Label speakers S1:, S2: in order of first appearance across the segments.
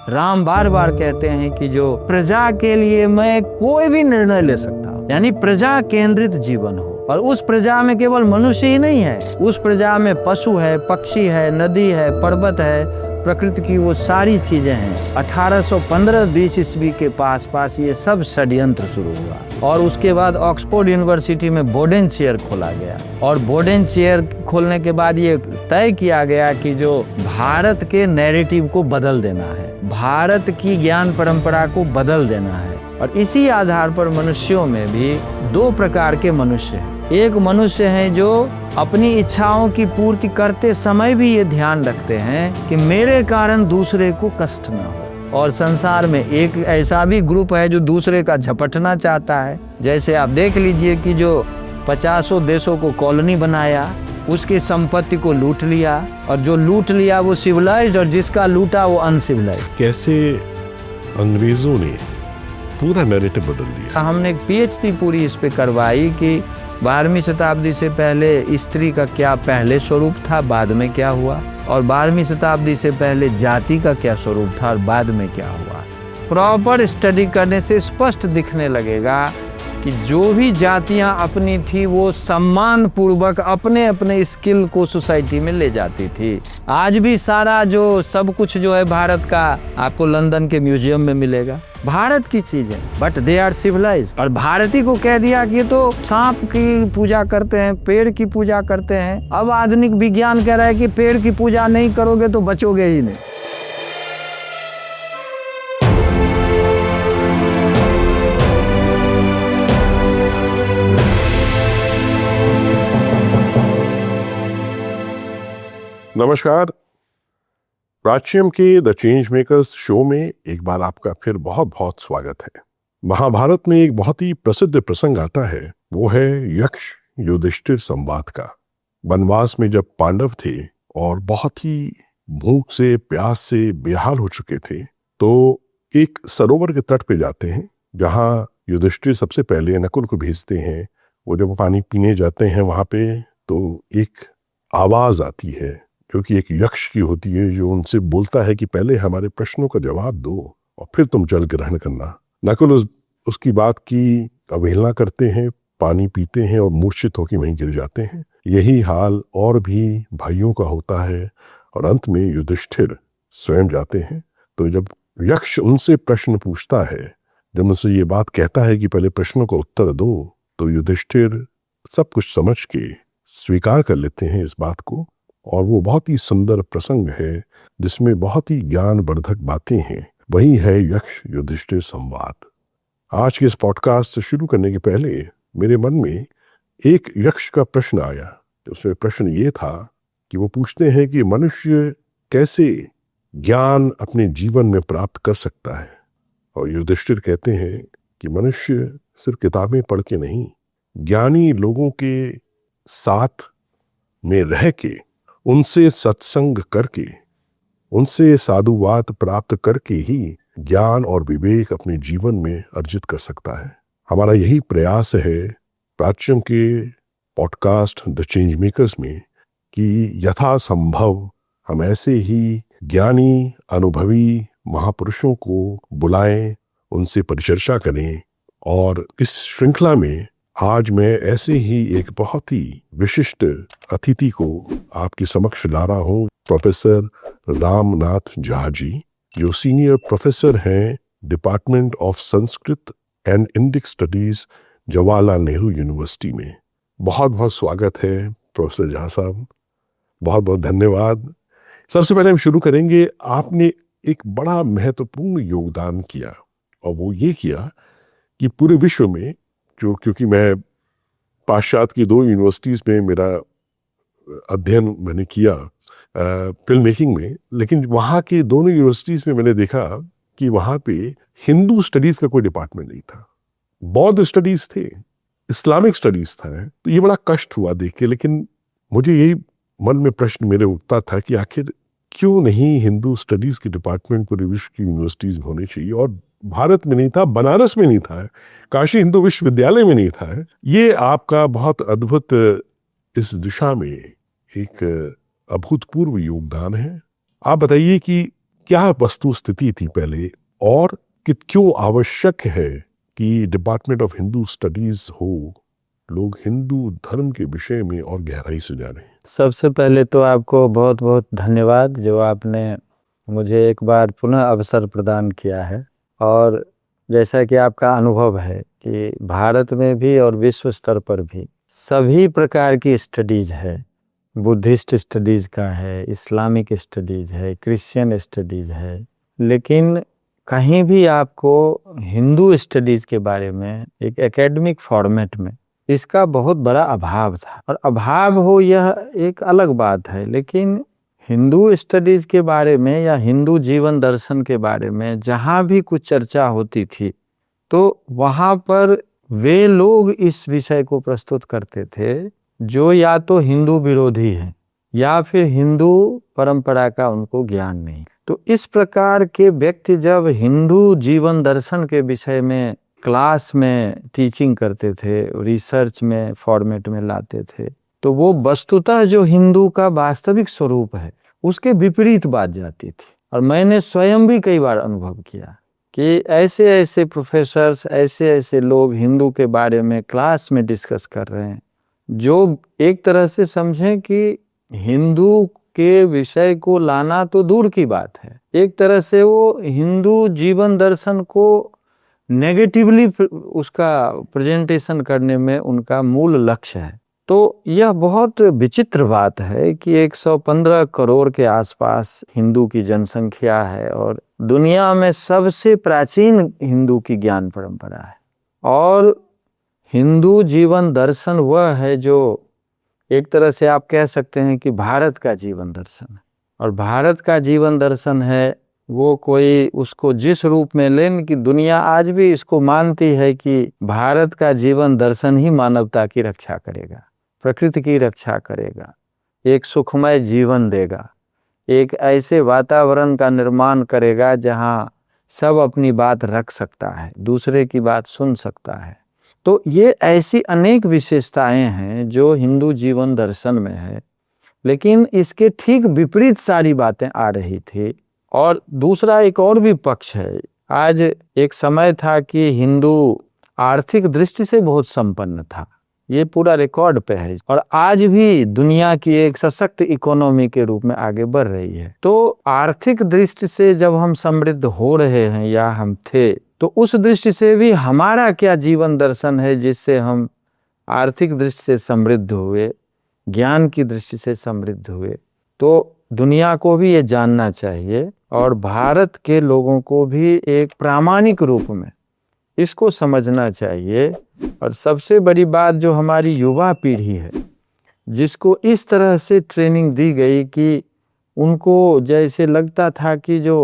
S1: राम बार बार कहते हैं कि जो प्रजा के लिए मैं कोई भी निर्णय ले सकता हूँ, यानी प्रजा केंद्रित जीवन हो। और उस प्रजा में केवल मनुष्य ही नहीं है, उस प्रजा में पशु है, पक्षी है, नदी है, पर्वत है, प्रकृति की वो सारी चीजें हैं। 1815-20 ईस्वी के पास ये सब षड्यंत्र शुरू हुआ और उसके बाद ऑक्सफोर्ड यूनिवर्सिटी में बोडेन चेयर खोला गया और बोडेन चेयर खोलने के बाद ये तय किया गया कि जो भारत के नैरेटिव को बदल देना है, भारत की ज्ञान परंपरा को बदल देना है। और इसी आधार पर मनुष्यों में भी दो प्रकार के मनुष्य हैं। एक मनुष्य है जो अपनी इच्छाओं की पूर्ति करते समय भी ये ध्यान रखते हैं कि मेरे कारण दूसरे को कष्ट न हो। और संसार में एक ऐसा भी ग्रुप है जो दूसरे का झपटना चाहता है। जैसे आप देख लीजिए कि जो 50 देशों को कॉलोनी बनाया, उसकी संपत्ति को लूट लिया और जो लूट लिया वो सिविलाइज्ड और जिसका लूटा वो अनसिविलाइज्ड।
S2: कैसे अंग्रेजों ने पूरा नैरेटिव बदल दिया।
S1: हमने एक पीएचडी पूरी इस पे करवाई कि 12वीं शताब्दी से पहले स्त्री का क्या पहले स्वरूप था, बाद में क्या हुआ, और 12वीं शताब्दी से पहले जाति का क्या स्वरूप था और बाद में क्या हुआ। प्रॉपर स्टडी करने से स्पष्ट दिखने लगेगा कि जो भी जातियां अपनी थी वो सम्मान पूर्वक अपने अपने स्किल को सोसाइटी में ले जाती थी। आज भी सारा जो सब कुछ जो है भारत का आपको लंदन के म्यूजियम में मिलेगा, भारत की चीजें, बट दे आर सिविलाइज्ड। और भारतीय को कह दिया कि ये तो सांप की पूजा करते हैं, पेड़ की पूजा करते हैं। अब आधुनिक विज्ञान कह रहा है कि पेड़ की पूजा नहीं करोगे तो बचोगे ही नहीं।
S2: नमस्कार, प्राच्यम के द चेंज मेकर्स शो में एक बार आपका फिर बहुत बहुत स्वागत है। महाभारत में एक बहुत ही प्रसिद्ध प्रसंग आता है, वो है यक्ष युधिष्ठिर संवाद का। वनवास में जब पांडव थे और बहुत ही भूख से प्यास से बेहाल हो चुके थे, तो एक सरोवर के तट पे जाते हैं जहाँ युधिष्ठिर सबसे पहले नकुल को भेजते हैं। वो जब पानी पीने जाते हैं वहां पे, तो एक आवाज आती है जो कि एक यक्ष की होती है, जो उनसे बोलता है कि पहले हमारे प्रश्नों का जवाब दो और फिर तुम जल ग्रहण करना। नकुल उसकी बात की अवहेलना करते हैं, पानी पीते हैं और मूर्छित होकर वहीं गिर जाते हैं। यही हाल और भी भाइयों का होता है और अंत में युधिष्ठिर स्वयं जाते हैं। तो जब यक्ष उनसे प्रश्न पूछता है, जब उनसे ये बात कहता है कि पहले प्रश्नों का उत्तर दो, तो युधिष्ठिर सब कुछ समझ के स्वीकार कर लेते हैं इस बात को। और वो बहुत ही सुंदर प्रसंग है जिसमें बहुत ही ज्ञानवर्धक बातें हैं। वही है यक्ष युधिष्ठिर संवाद। आज के इस पॉडकास्ट से शुरू करने के पहले मेरे मन में एक यक्ष का प्रश्न आया। उसमें प्रश्न ये था कि वो पूछते हैं कि मनुष्य कैसे ज्ञान अपने जीवन में प्राप्त कर सकता है। और युधिष्ठिर कहते हैं कि मनुष्य सिर्फ किताबें पढ़ के नहीं, ज्ञानी लोगों के साथ में रह के, उनसे सत्संग करके, उनसे साधुवाद प्राप्त करके ही ज्ञान और विवेक अपने जीवन में अर्जित कर सकता है। हमारा यही प्रयास है प्राच्यम के पॉडकास्ट द चेंज मेकर्स में कि यथासंभव हम ऐसे ही ज्ञानी अनुभवी महापुरुषों को बुलाएं, उनसे परिचर्चा करें। और इस श्रृंखला में आज मैं ऐसे ही एक बहुत ही विशिष्ट अतिथि को आपके समक्ष ला रहा हूँ, प्रोफेसर रामनाथ झा जी, जो सीनियर प्रोफेसर हैं department of Sanskrit and Indic studies Jawaharlal Nehru university में। बहुत बहुत स्वागत है प्रोफेसर झा साहब, बहुत बहुत धन्यवाद। सबसे पहले हम शुरू करेंगे, आपने एक बड़ा महत्वपूर्ण योगदान किया और वो ये किया कि पूरे विश्व में, जो क्योंकि मैं पाश्चात्य की 2 यूनिवर्सिटीज़ में मेरा अध्ययन मैंने किया फिल्म मेकिंग में, लेकिन वहाँ के दोनों यूनिवर्सिटीज़ में मैंने देखा कि वहाँ पे हिंदू स्टडीज़ का कोई डिपार्टमेंट नहीं था, बौद्ध स्टडीज़ थे, इस्लामिक स्टडीज़ था। तो ये बड़ा कष्ट हुआ देख के। लेकिन मुझे यही मन में प्रश्न मेरे उठता था कि आखिर क्यों नहीं हिंदू स्टडीज़ के डिपार्टमेंट पूरे विश्व की यूनिवर्सिटीज़ में होने चाहिए। और भारत में नहीं था, बनारस में नहीं था, काशी हिंदू विश्वविद्यालय में नहीं था। ये आपका बहुत अद्भुत इस दिशा में एक अभूतपूर्व योगदान है। आप बताइए कि क्या वस्तु स्थिति थी पहले, और कि क्यों आवश्यक है कि डिपार्टमेंट ऑफ हिंदू स्टडीज हो, लोग हिंदू धर्म के विषय में और गहराई से जाने?
S1: सबसे पहले तो आपको बहुत बहुत धन्यवाद जो आपने मुझे एक बार पुनः अवसर प्रदान किया है। और जैसा कि आपका अनुभव है कि भारत में भी और विश्व स्तर पर भी सभी प्रकार की स्टडीज है, बुद्धिस्ट स्टडीज का है, इस्लामिक स्टडीज है, क्रिश्चियन स्टडीज है, लेकिन कहीं भी आपको हिंदू स्टडीज के बारे में एक एकेडमिक फॉर्मेट में इसका बहुत बड़ा अभाव था। और अभाव हो यह एक अलग बात है, लेकिन हिंदू स्टडीज के बारे में या हिंदू जीवन दर्शन के बारे में जहाँ भी कुछ चर्चा होती थी तो वहाँ पर वे लोग इस विषय को प्रस्तुत करते थे जो या तो हिंदू विरोधी हैं या फिर हिंदू परंपरा का उनको ज्ञान नहीं। तो इस प्रकार के व्यक्ति जब हिंदू जीवन दर्शन के विषय में क्लास में टीचिंग करते थे, रिसर्च में फॉर्मेट में लाते थे, तो वो वस्तुतः जो हिंदू का वास्तविक स्वरूप है उसके विपरीत बात जाती थी। और मैंने स्वयं भी कई बार अनुभव किया कि ऐसे ऐसे प्रोफेसर्स, ऐसे ऐसे लोग हिंदू के बारे में क्लास में डिस्कस कर रहे हैं जो एक तरह से समझें कि हिंदू के विषय को लाना तो दूर की बात है, एक तरह से वो हिंदू जीवन दर्शन को नेगेटिवली उसका प्रेजेंटेशन करने में उनका मूल लक्ष्य है। तो यह बहुत विचित्र बात है कि 115 करोड़ के आसपास हिंदू की जनसंख्या है और दुनिया में सबसे प्राचीन हिंदू की ज्ञान परंपरा है। और हिंदू जीवन दर्शन वह है जो एक तरह से आप कह सकते हैं कि भारत का जीवन दर्शन है। और भारत का जीवन दर्शन है वो कोई उसको जिस रूप में लें कि दुनिया आज भी इसको मानती है कि भारत का जीवन दर्शन ही मानवता की रक्षा करेगा, प्रकृति की रक्षा करेगा, एक सुखमय जीवन देगा, एक ऐसे वातावरण का निर्माण करेगा जहां सब अपनी बात रख सकता है, दूसरे की बात सुन सकता है। तो ये ऐसी अनेक विशेषताएं हैं जो हिंदू जीवन दर्शन में है, लेकिन इसके ठीक विपरीत सारी बातें आ रही थी। और दूसरा एक और भी पक्ष है, आज एक समय था कि हिंदू आर्थिक दृष्टि से बहुत संपन्न था, ये पूरा रिकॉर्ड पे है, और आज भी दुनिया की एक सशक्त इकोनॉमी के रूप में आगे बढ़ रही है। तो आर्थिक दृष्टि से जब हम समृद्ध हो रहे हैं या हम थे, तो उस दृष्टि से भी हमारा क्या जीवन दर्शन है जिससे हम आर्थिक दृष्टि से समृद्ध हुए, ज्ञान की दृष्टि से समृद्ध हुए। तो दुनिया को भी ये जानना चाहिए और भारत के लोगों को भी एक प्रामाणिक रूप में इसको समझना चाहिए। और सबसे बड़ी बात जो हमारी युवा पीढ़ी है जिसको इस तरह से ट्रेनिंग दी गई कि उनको जैसे लगता था कि जो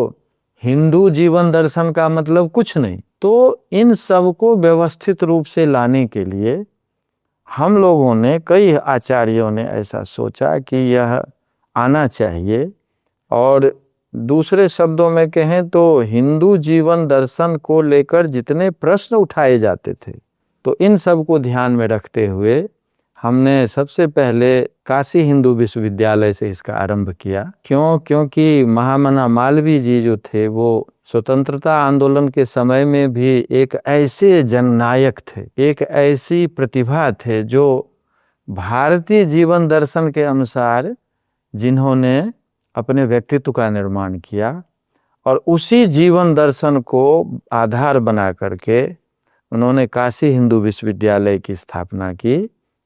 S1: हिंदू जीवन दर्शन का मतलब कुछ नहीं, तो इन सब को व्यवस्थित रूप से लाने के लिए हम लोगों ने, कई आचार्यों ने ऐसा सोचा कि यह आना चाहिए। और दूसरे शब्दों में कहें तो हिंदू जीवन दर्शन को लेकर जितने प्रश्न उठाए जाते थे, तो इन सब को ध्यान में रखते हुए हमने सबसे पहले काशी हिंदू विश्वविद्यालय से इसका आरंभ किया। क्योंकि महामना मालवीय जी जो थे वो स्वतंत्रता आंदोलन के समय में भी एक ऐसे जननायक थे, एक ऐसी प्रतिभा थे जो भारतीय जीवन दर्शन के अनुसार जिन्होंने अपने व्यक्तित्व का निर्माण किया और उसी जीवन दर्शन को आधार बना करके उन्होंने काशी हिंदू विश्वविद्यालय की स्थापना की।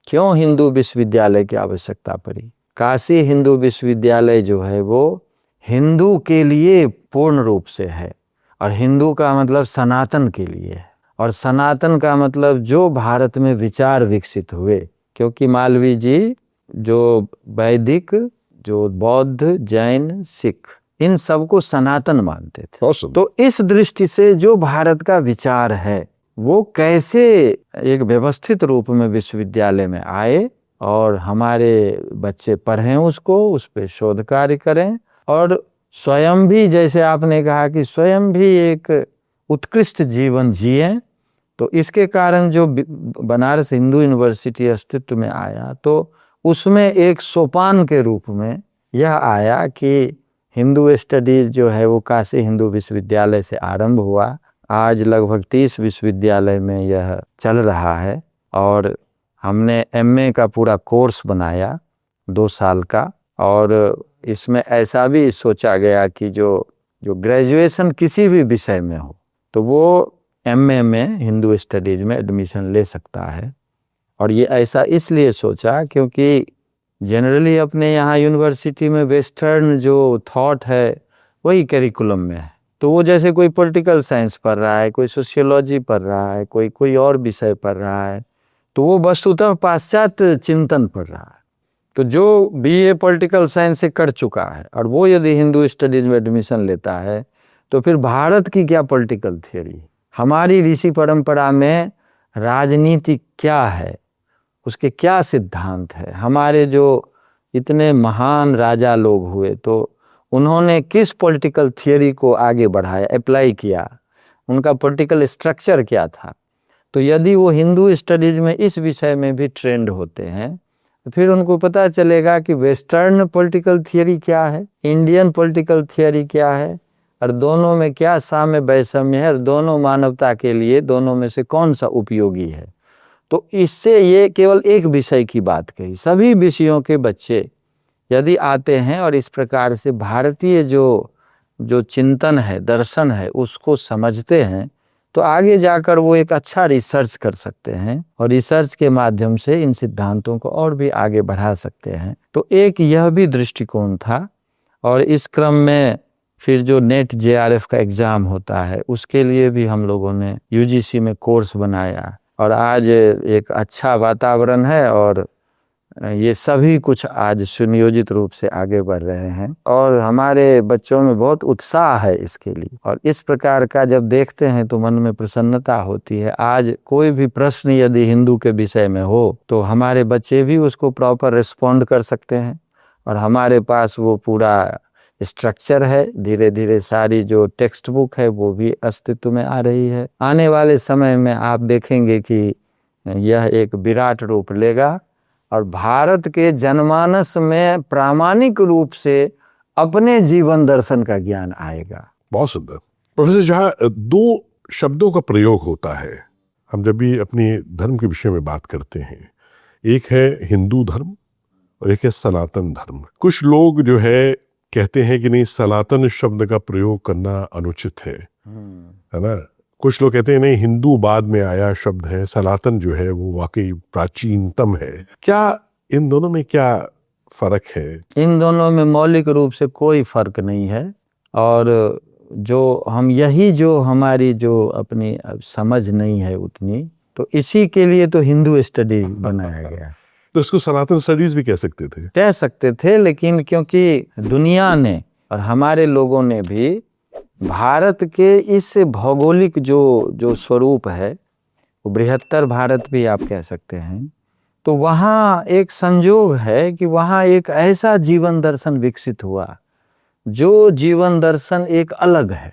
S1: क्यों हिंदू विश्वविद्यालय की आवश्यकता पड़ी? काशी हिंदू विश्वविद्यालय जो है वो हिंदू के लिए पूर्ण रूप से है, और हिंदू का मतलब सनातन के लिए है, और सनातन का मतलब जो भारत में विचार विकसित हुए, क्योंकि मालवीय जी जो वैदिक, जो बौद्ध, जैन, सिख, इन सबको सनातन मानते थे।
S2: Awesome.
S1: तो इस दृष्टि से जो भारत का विचार है वो कैसे एक व्यवस्थित रूप में विश्वविद्यालय में आए और हमारे बच्चे पढ़ें उसको, उस पर शोध कार्य करें, और स्वयं भी, जैसे आपने कहा कि स्वयं भी एक उत्कृष्ट जीवन जिए। तो इसके कारण जो बनारस हिंदू यूनिवर्सिटी अस्तित्व में आया, तो उसमें एक सोपान के रूप में यह आया कि हिंदू स्टडीज़ जो है वो काशी हिंदू विश्वविद्यालय से आरंभ हुआ। आज लगभग 30 विश्वविद्यालय में यह चल रहा है और हमने एमए का पूरा कोर्स बनाया 2 साल का। और इसमें ऐसा भी सोचा गया कि जो ग्रेजुएशन किसी भी विषय में हो तो वो एमए में हिंदू स्टडीज़ में एडमिशन ले सकता है। और ये ऐसा इसलिए सोचा क्योंकि जनरली अपने यहाँ यूनिवर्सिटी में वेस्टर्न जो थॉट है वही करिकुलम में है। तो वो जैसे कोई पॉलिटिकल साइंस पढ़ रहा है, कोई सोशियोलॉजी पढ़ रहा है, कोई और विषय पढ़ रहा है, तो वो वस्तुतः पाश्चात्य चिंतन पढ़ रहा है। तो जो बीए पॉलिटिकल साइंस से कर चुका है और वो यदि हिंदू स्टडीज़ में एडमिशन लेता है तो फिर भारत की क्या पॉलिटिकल थियोरी, हमारी ऋषि परंपरा में राजनीति क्या है, उसके क्या सिद्धांत है, हमारे जो इतने महान राजा लोग हुए तो उन्होंने किस पॉलिटिकल थियोरी को आगे बढ़ाया, अप्लाई किया, उनका पॉलिटिकल स्ट्रक्चर क्या था। तो यदि वो हिंदू स्टडीज़ में इस विषय में भी ट्रेंड होते हैं तो फिर उनको पता चलेगा कि वेस्टर्न पॉलिटिकल थियोरी क्या है, इंडियन पॉलिटिकल थियोरी क्या है, और दोनों में क्या साम्य वैषम्य है, और दोनों मानवता के लिए दोनों में से कौन सा उपयोगी है। तो इससे ये केवल एक विषय की बात कही, सभी विषयों के बच्चे यदि आते हैं और इस प्रकार से भारतीय जो चिंतन है, दर्शन है, उसको समझते हैं तो आगे जाकर वो एक अच्छा रिसर्च कर सकते हैं और रिसर्च के माध्यम से इन सिद्धांतों को और भी आगे बढ़ा सकते हैं। तो एक यह भी दृष्टिकोण था। और इस क्रम में फिर जो नेट जेआरएफ का एग्ज़ाम होता है उसके लिए भी हम लोगों ने यूजीसी में कोर्स बनाया और आज एक अच्छा वातावरण है और ये सभी कुछ आज सुनियोजित रूप से आगे बढ़ रहे हैं और हमारे बच्चों में बहुत उत्साह है इसके लिए। और इस प्रकार का जब देखते हैं तो मन में प्रसन्नता होती है। आज कोई भी प्रश्न यदि हिंदू के विषय में हो तो हमारे बच्चे भी उसको प्रॉपर रिस्पॉन्ड कर सकते हैं और हमारे पास वो पूरा स्ट्रक्चर है। धीरे धीरे सारी जो टेक्स्ट बुक है वो भी अस्तित्व में आ रही है। आने वाले समय में आप देखेंगे कि यह एक विराट रूप लेगा और भारत के जनमानस में प्रामाणिक रूप से अपने जीवन दर्शन का ज्ञान आएगा।
S2: बहुत सुंदर। प्रोफेसर, जहाँ 2 शब्दों का प्रयोग होता है हम जब भी अपनी धर्म के विषय में बात करते हैं, एक है हिंदू धर्म और एक है सनातन धर्म। कुछ लोग जो है कहते हैं कि नहीं, सनातन शब्द का प्रयोग करना अनुचित है ना। कुछ लोग कहते हैं नहीं, हिंदू बाद में आया शब्द है, सनातन जो है वो वाकई प्राचीनतम है। क्या इन दोनों में क्या फर्क है?
S1: इन दोनों में मौलिक रूप से कोई फर्क नहीं है और जो हम यही जो हमारी जो अपनी समझ नहीं है उतनी, तो इसी के लिए तो हिंदू स्टडी बनाया गया।
S2: तो इसको सनातन स्टडीज भी कह सकते थे, लेकिन क्योंकि दुनिया ने और हमारे लोगों ने भी भारत के इस भौगोलिक जो स्वरूप है, वो बृहत्तर भारत भी आप कह सकते हैं, तो वहाँ एक संयोग है कि वहाँ एक ऐसा जीवन दर्शन विकसित हुआ जो जीवन दर्शन एक अलग है,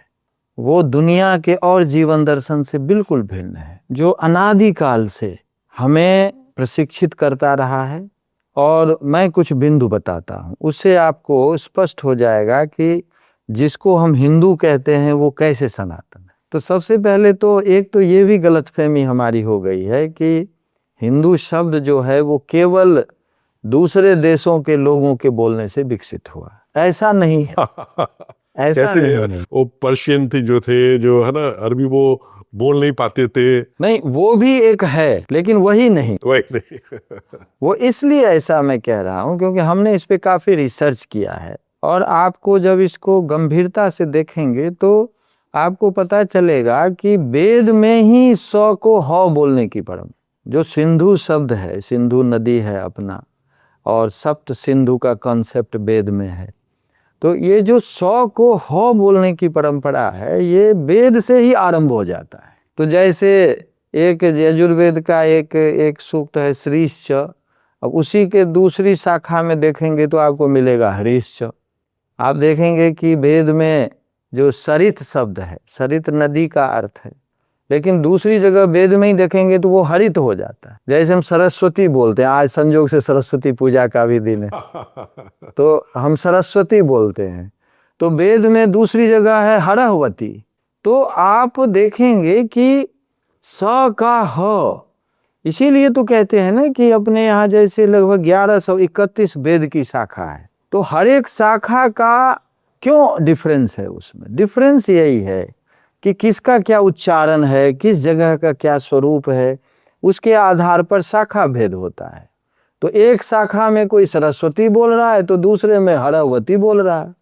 S2: वो दुनिया के और जीवन दर्शन से बिल्कुल भिन्न है, जो अनादिकाल से हमें प्रशिक्षित करता रहा है। और मैं कुछ बिंदु बताता हूँ, उससे आपको स्पष्ट हो जाएगा कि जिसको हम हिंदू कहते हैं वो कैसे सनातन है। तो सबसे पहले तो एक तो ये भी गलतफहमी हमारी हो गई है कि हिंदू शब्द जो है वो केवल दूसरे देशों के लोगों के बोलने से विकसित हुआ। ऐसा नहीं है। ऐसा नहीं। वो पर्शियन थे जो है ना, अरबी वो बोल नहीं पाते थे।
S1: नहीं, वो भी एक है लेकिन वही नहीं। वो इसलिए ऐसा मैं कह रहा हूँ क्योंकि हमने इस पे काफी रिसर्च किया है और आपको जब इसको गंभीरता से देखेंगे तो आपको पता चलेगा कि वेद में ही 100 को हौ बोलने की परंपरा, जो सिंधु शब्द है, सिंधु नदी है अपना, और सप्त सिंधु का कॉन्सेप्ट वेद में है। तो ये जो 100 को हौ बोलने की परंपरा है ये वेद से ही आरंभ हो जाता है। तो जैसे एक यजुर्वेद का एक सूक्त है श्रीश्च, अब उसी के दूसरी शाखा में देखेंगे तो आपको मिलेगा हरीश्च। आप देखेंगे कि वेद में जो सरित शब्द है, सरित नदी का अर्थ है, लेकिन दूसरी जगह वेद में ही देखेंगे तो वो हरित हो जाता है। जैसे हम सरस्वती बोलते हैं, आज संयोग से सरस्वती पूजा का भी दिन है तो हम सरस्वती बोलते हैं, तो वेद में दूसरी जगह है हरहवती। तो आप देखेंगे कि स का ह, इसीलिए तो कहते हैं ना कि अपने यहाँ जैसे लगभग 1131 वेद की शाखा है, तो हर एक शाखा का क्यों डिफरेंस है? उसमें डिफरेंस यही है कि किसका क्या उच्चारण है, किस जगह का क्या स्वरूप है, उसके आधार पर शाखा भेद होता है। तो एक शाखा में कोई सरस्वती बोल रहा है तो दूसरे में हरवती बोल रहा है,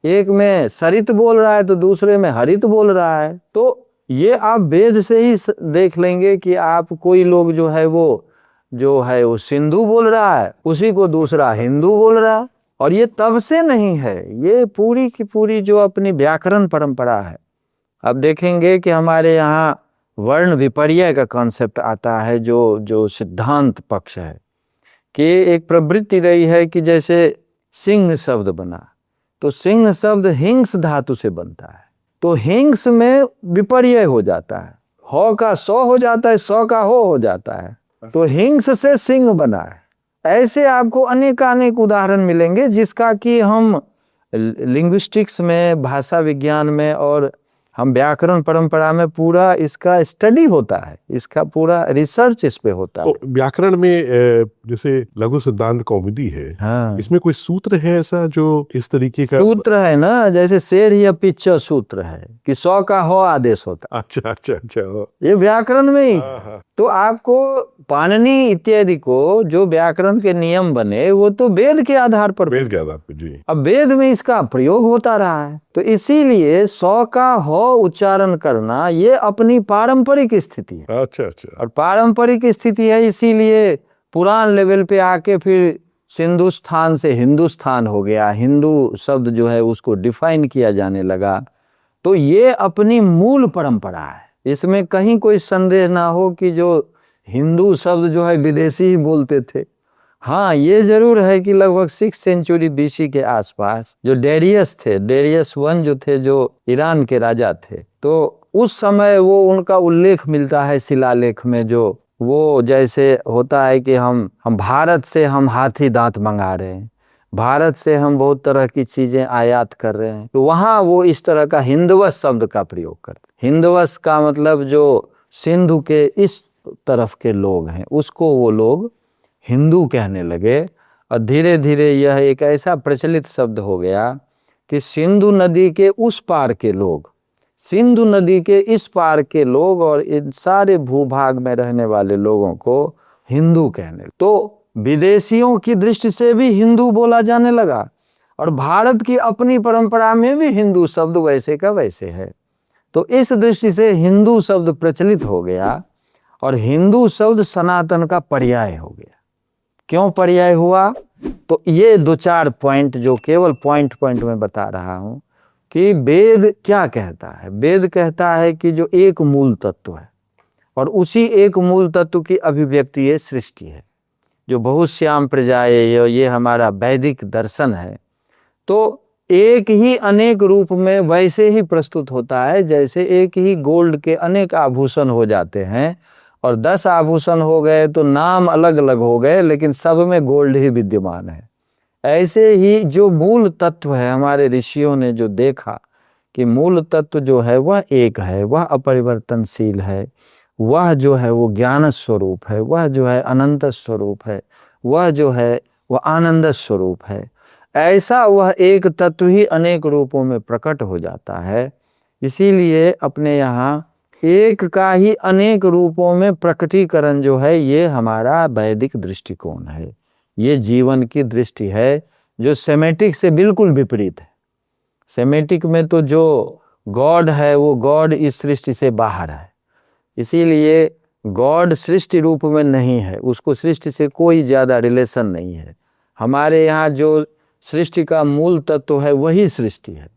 S1: एक में सरित बोल रहा है तो दूसरे में हरित बोल रहा है। तो ये आप वेद से ही देख लेंगे कि आप कोई लोग जो है वो सिंधु बोल रहा है, उसी को दूसरा हिंदू बोल रहा है। और ये तब से नहीं है, ये पूरी की पूरी जो अपनी व्याकरण परंपरा है। अब देखेंगे कि हमारे यहाँ वर्ण विपर्य का कॉन्सेप्ट आता है, जो सिद्धांत पक्ष है कि एक प्रवृत्ति रही है कि जैसे सिंह शब्द बना, तो सिंह शब्द हिंस धातु से बनता है, तो हिंस में विपर्य हो जाता है, हो का सौ हो जाता है, सौ का हो जाता है, तो हिंस से सिंह बना है। ऐसे आपको अनेक उदाहरण मिलेंगे जिसका कि हम लिंग्विस्टिक्स में, भाषा विज्ञान में और हम व्याकरण परंपरा में पूरा इसका स्टडी होता है, इसका पूरा रिसर्च इस पे होता है।
S2: तो व्याकरण में जैसे लघु सिद्धांत कौमुदी है,
S1: हाँ,
S2: इसमें कोई सूत्र है ऐसा जो इस तरीके का?
S1: सूत्र है ना, जैसे शेर या पिच्चर सूत्र है कि सौ का हो आदेश होता है।
S2: अच्छा
S1: ये व्याकरण में ही।
S2: हाँ।
S1: तो आपको पाणिनि इत्यादि को जो व्याकरण के नियम बने वो तो वेद के आधार पर,
S2: वेद के आधार पर जी।
S1: अब वेद में इसका प्रयोग होता रहा है, तो इसीलिए सौ का हो उच्चारण करना ये अपनी पारंपरिक स्थिति है।
S2: अच्छा
S1: और पारंपरिक स्थिति है, इसीलिए पुरान लेवल पे आके फिर सिंधुस्थान से हिंदुस्तान हो गया, हिंदू शब्द जो है उसको डिफाइन किया जाने लगा। तो ये अपनी मूल परंपरा है, इसमें कहीं कोई संदेह ना हो कि जो हिंदू शब्द जो है विदेशी ही बोलते थे। हाँ, ये जरूर है कि लगभग 6 सेंचुरी बीसी के आसपास जो डेरियस थे, डेरियस वन जो थे, जो ईरान के राजा थे, तो उस समय वो उनका उल्लेख मिलता है शिलालेख में, जो वो जैसे होता है कि हम भारत से हम हाथी दांत मंगा रहे हैं, भारत से हम बहुत तरह की चीजें आयात कर रहे हैं, तो वहाँ वो इस तरह का हिंदवस शब्द का प्रयोग करते। हिंदवस का मतलब जो सिंधु के इस तरफ के लोग हैं उसको वो लोग हिंदू कहने लगे। और धीरे धीरे यह एक ऐसा प्रचलित शब्द हो गया कि सिंधु नदी के उस पार के लोग, सिंधु नदी के इस पार के लोग और इन सारे भूभाग में रहने वाले लोगों को हिंदू कहने। तो विदेशियों की दृष्टि से भी हिंदू बोला जाने लगा, और भारत की अपनी परंपरा में भी हिंदू शब्द वैसे का वैसे है। तो इस दृष्टि से हिंदू शब्द प्रचलित हो गया, और हिंदू शब्द सनातन का पर्याय हो गया। क्यों पर्याय हुआ? तो ये 2-4 पॉइंट जो केवल पॉइंट में बता रहा हूं कि वेद क्या कहता है। वेद कहता है कि जो एक मूल तत्व है, और उसी एक मूल तत्व की अभिव्यक्ति ये सृष्टि है, जो बहुश्याम प्रजाए, ये हमारा वैदिक दर्शन है। तो एक ही अनेक रूप में वैसे ही प्रस्तुत होता है जैसे एक ही गोल्ड के अनेक आभूषण हो जाते हैं, और 10 आभूषण हो गए तो नाम अलग अलग हो गए, लेकिन सब में गोल्ड ही विद्यमान है। ऐसे ही जो मूल तत्व है, हमारे ऋषियों ने जो देखा कि मूल तत्व जो है वह एक है, वह अपरिवर्तनशील है, वह जो है वो ज्ञान स्वरूप है, वह जो है अनंत स्वरूप है, वह जो है वह आनंद स्वरूप है। ऐसा वह एक तत्व ही अनेक रूपों में प्रकट हो जाता है। इसीलिए अपने यहाँ एक का ही अनेक रूपों में प्रकटीकरण जो है, ये हमारा वैदिक दृष्टिकोण है, ये जीवन की दृष्टि है, जो सेमेटिक से बिल्कुल विपरीत है। सेमेटिक में तो जो गॉड है वो गॉड इस सृष्टि से बाहर है, इसीलिए गॉड सृष्टि रूप में नहीं है, उसको सृष्टि से कोई ज़्यादा रिलेशन नहीं है। हमारे यहाँ जो सृष्टि का मूल तत्व है वही सृष्टि है।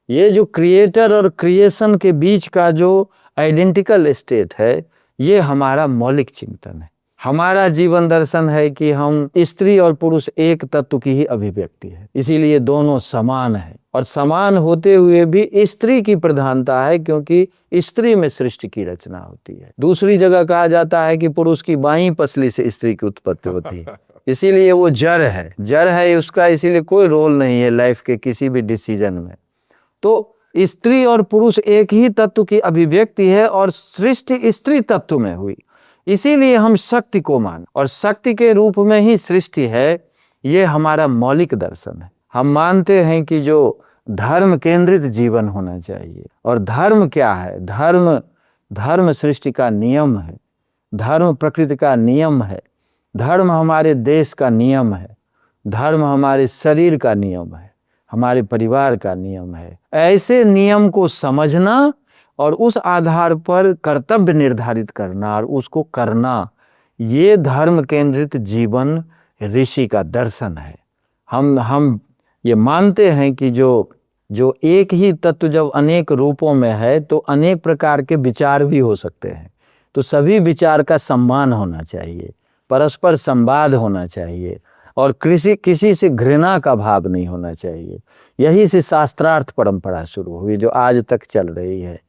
S1: ये जो क्रिएटर और क्रिएशन के बीच का जो आइडेंटिकल स्टेट है, ये हमारा मौलिक चिंतन है। हमारा जीवन दर्शन है कि हम स्त्री और पुरुष एक तत्व की ही अभिव्यक्ति है, इसीलिए दोनों समान है। और समान होते हुए भी स्त्री की प्रधानता है, क्योंकि स्त्री में सृष्टि की रचना होती है। दूसरी जगह कहा जाता है कि पुरुष की बाईं पसली से स्त्री की उत्पत्ति होती है, इसीलिए वो जड़ है, उसका इसीलिए कोई रोल नहीं है लाइफ के किसी भी डिसीजन में। तो स्त्री और पुरुष एक ही तत्व की अभिव्यक्ति है और सृष्टि स्त्री तत्व में हुई, इसीलिए हम शक्ति को मान और शक्ति के रूप में ही सृष्टि है। ये हमारा मौलिक दर्शन है। हम मानते हैं कि जो धर्म केंद्रित जीवन होना चाहिए। और धर्म क्या है? धर्म सृष्टि का नियम है, धर्म प्रकृति का नियम है, धर्म हमारे देश का नियम है, धर्म हमारे शरीर का नियम है, हमारे परिवार का नियम है। ऐसे नियम को समझना और उस आधार पर कर्तव्य निर्धारित करना और उसको करना, ये धर्म केंद्रित जीवन ऋषि का दर्शन है। हम ये मानते हैं कि जो एक ही तत्व जब अनेक रूपों में है तो अनेक प्रकार के विचार भी हो सकते हैं। तो सभी विचार का सम्मान होना चाहिए, परस्पर संवाद होना चाहिए और किसी से घृणा का भाव नहीं होना चाहिए। यही से शास्त्रार्थ परंपरा शुरू हुई जो आज तक चल रही है।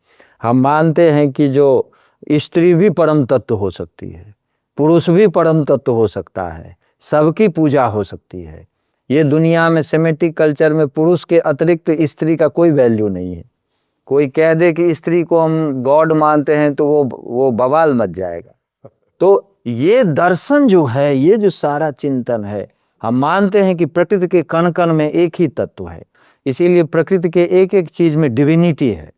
S1: हम मानते हैं कि जो स्त्री भी परम तत्व हो सकती है, पुरुष भी परम तत्व हो सकता है, सबकी पूजा हो सकती है। ये दुनिया में सेमेटिक कल्चर में पुरुष के अतिरिक्त स्त्री का कोई वैल्यू नहीं है। कोई कह दे कि स्त्री को हम गॉड मानते हैं तो वो बवाल मच जाएगा। तो ये दर्शन जो है, ये जो सारा चिंतन है, हम मानते हैं कि प्रकृति के कण कण में एक ही तत्व है, इसीलिए प्रकृति के एक एक चीज में डिविनिटी है।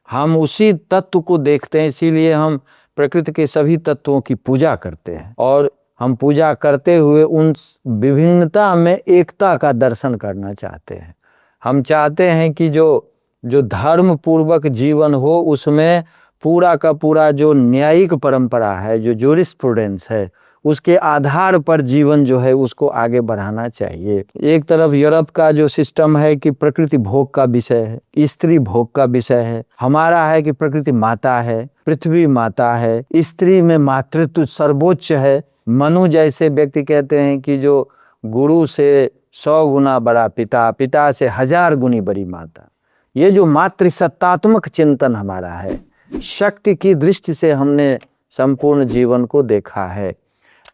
S1: हम उसी तत्व को देखते हैं, इसीलिए हम प्रकृति के सभी तत्वों की पूजा करते हैं और हम पूजा करते हुए उन विभिन्नता में एकता का दर्शन करना चाहते हैं। हम चाहते हैं कि जो धर्म पूर्वक जीवन हो उसमें पूरा का पूरा जो न्यायिक परंपरा है, जो जूरिस्प्रूडेंस है, उसके आधार पर जीवन जो है उसको आगे बढ़ाना चाहिए। एक तरफ यूरोप का जो सिस्टम है कि प्रकृति भोग का विषय है, स्त्री भोग का विषय है। हमारा है कि प्रकृति माता है, पृथ्वी माता है, स्त्री में मातृत्व सर्वोच्च है। मनु जैसे व्यक्ति कहते हैं कि जो गुरु से 100 गुना बड़ा पिता, पिता से 1000 गुनी बड़ी माता। ये जो मातृसत्तात्मक चिंतन हमारा है, शक्ति की दृष्टि से हमने संपूर्ण जीवन को देखा है।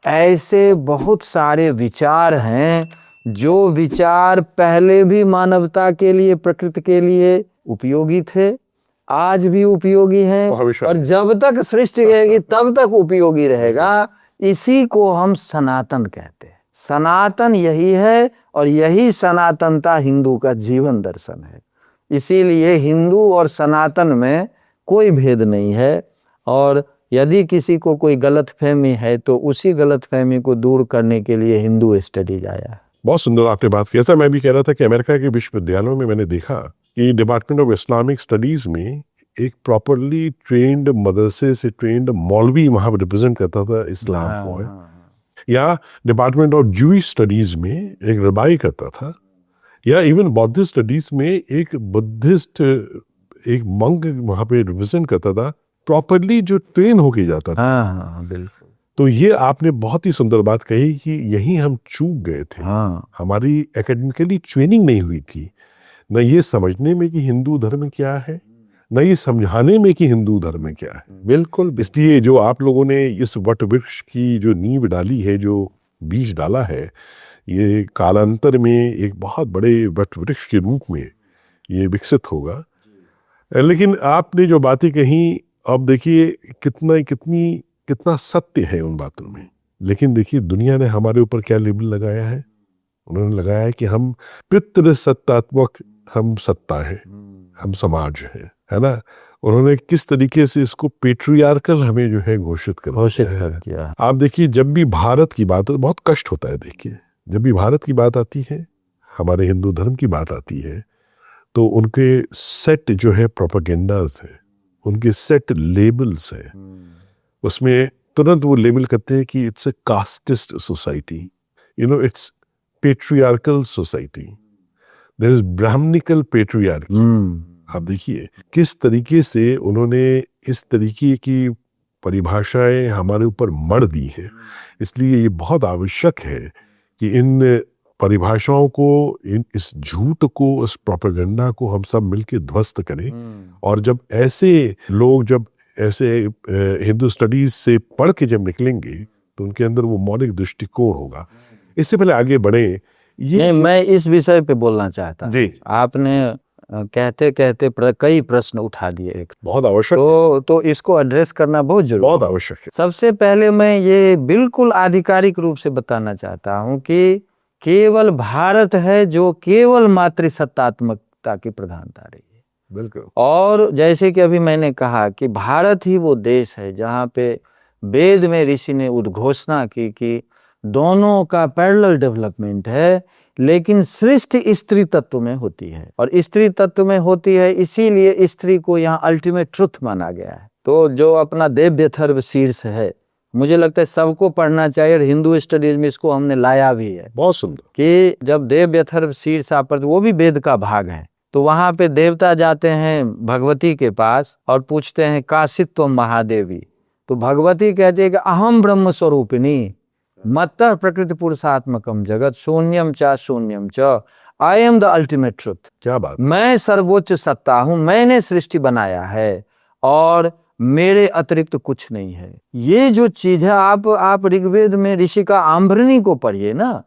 S1: ऐसे बहुत सारे विचार हैं जो विचार पहले भी मानवता के लिए, प्रकृति के लिए उपयोगी थे, आज भी उपयोगी हैं और जब तक सृष्टि रहेगी तब तक उपयोगी रहेगा। इसी को हम सनातन कहते हैं। सनातन यही है और यही सनातनता हिंदू का जीवन दर्शन है। इसीलिए हिंदू और सनातन में कोई भेद नहीं है और यदि किसी को कोई गलतफहमी है तो उसी गलतफहमी को दूर करने के लिए हिंदू स्टडीज आया है।
S2: बहुत सुंदर आपने बात की। ऐसा मैं भी कह रहा था कि अमेरिका के विश्वविद्यालयों में मैंने देखा कि डिपार्टमेंट ऑफ इस्लामिक स्टडीज में एक प्रॉपरली ट्रेन्ड मदरसे से ट्रेन्ड मौलवी वहां रिप्रेजेंट करता था इस्लाम को, या डिपार्टमेंट ऑफ जूइश स्टडीज में एक रबाई करता था, या इवन बौद्धिस्ट स्टडीज में एक बुद्धिस्ट एक मंक वहां पे रिप्रेजेंट करता था, प्रॉपरली जो ट्रेन होके जाता था।
S1: हाँ, बिल्कुल।
S2: तो ये आपने बहुत ही सुंदर बात कही कि यही हम चूक गए थे। हमारी एकेडमिकली ट्रेनिंग नहीं हुई थी, न ये समझने में कि हिंदू धर्म क्या है, न ये समझाने में कि हिंदू धर्म क्या है।
S1: बिल्कुल।
S2: इसलिए जो आप लोगों ने इस वट वृक्ष की जो नींव डाली है, जो बीज डाला है, ये कालांतर में एक बहुत बड़े वट वृक्ष के रूप में ये विकसित होगा। लेकिन आपने जो बातें कही, अब देखिए कितना सत्य है उन बातों में। लेकिन देखिए दुनिया ने हमारे ऊपर क्या लेबल लगाया है। उन्होंने लगाया है कि हम पितृसत्तात्मक हम सत्ता है, हम समाज है ना। उन्होंने किस तरीके से इसको पेट्रियार्कल हमें जो है घोषित कर किया। आप देखिए जब भी भारत की बात हो, बहुत कष्ट होता है। देखिए जब भी भारत की बात आती है, हमारे हिंदू धर्म की बात आती है, तो उनके सेट जो है प्रोपेगेंडास है, उनके सेट लेबल्स है। उसमें तुरंत वो लेबल करते हैं कि it's a casteist society, it's patriarchal society, there is brahmanical patriarchy. आप देखिए किस तरीके से उन्होंने इस तरीके की परिभाषाएं हमारे ऊपर मढ़ दी है। इसलिए ये बहुत आवश्यक है कि इन परिभाषाओं को, इस झूठ को, इस प्रोपेगेंडा को हम सब मिलकर ध्वस्त करें। और जब ऐसे लोग जब ऐसे हिंदू स्टडीज से पढ़ के जब निकलेंगे तो उनके अंदर वो मौलिक दृष्टिकोण होगा। इससे पहले आगे बढ़े,
S1: मैं इस विषय पे बोलना चाहता हूं। आपने कहते कहते कई प्रश्न उठा दिए।
S2: बहुत आवश्यक है।
S1: तो इसको एड्रेस करना बहुत जरूरी
S2: बहुत
S1: है।
S2: आवश्यक है।
S1: सबसे पहले मैं ये बिल्कुल आधिकारिक रूप से बताना चाहता हूं कि केवल भारत है जो केवल मातृसत्तात्मकता की प्रधानता रही है।
S2: बिल्कुल।
S1: और जैसे कि अभी मैंने कहा कि भारत ही वो देश है जहाँ पे वेद में ऋषि ने उद्घोषणा की कि दोनों का पैरेलल डेवलपमेंट है, लेकिन सृष्टि स्त्री तत्व में होती है। और स्त्री तत्व में होती है इसीलिए स्त्री को यहाँ अल्टीमेट ट्रुथ माना गया है। तो जो अपना देव्यथर्व शीर्ष है, मुझे लगता है सबको पढ़ना चाहिए। और हिंदू स्टडीज में इसको हमने लाया भी है।
S2: बहुत सुंदर।
S1: कि जब देव्यथर्व शीर्ष पर, वो भी वेद का भाग है, तो वहां पे देवता जाते हैं भगवती के पास और पूछते हैं काशित्व महादेवी। तो भगवती कहती है कि अहम ब्रह्म स्वरूपिणी मत्तर प्रकृति पुरुषात्मकम जगत शून्यम च शून्यम च, I am the ultimate truth.
S2: क्या बात।
S1: मैं सर्वोच्च सत्ता हूं, मैंने सृष्टि बनाया है और मेरे अतिरिक्त कुछ नहीं है। ये जो चीज है, आप ऋग्वेद में ऋषिका आम्भरणी को पढ़िए ना।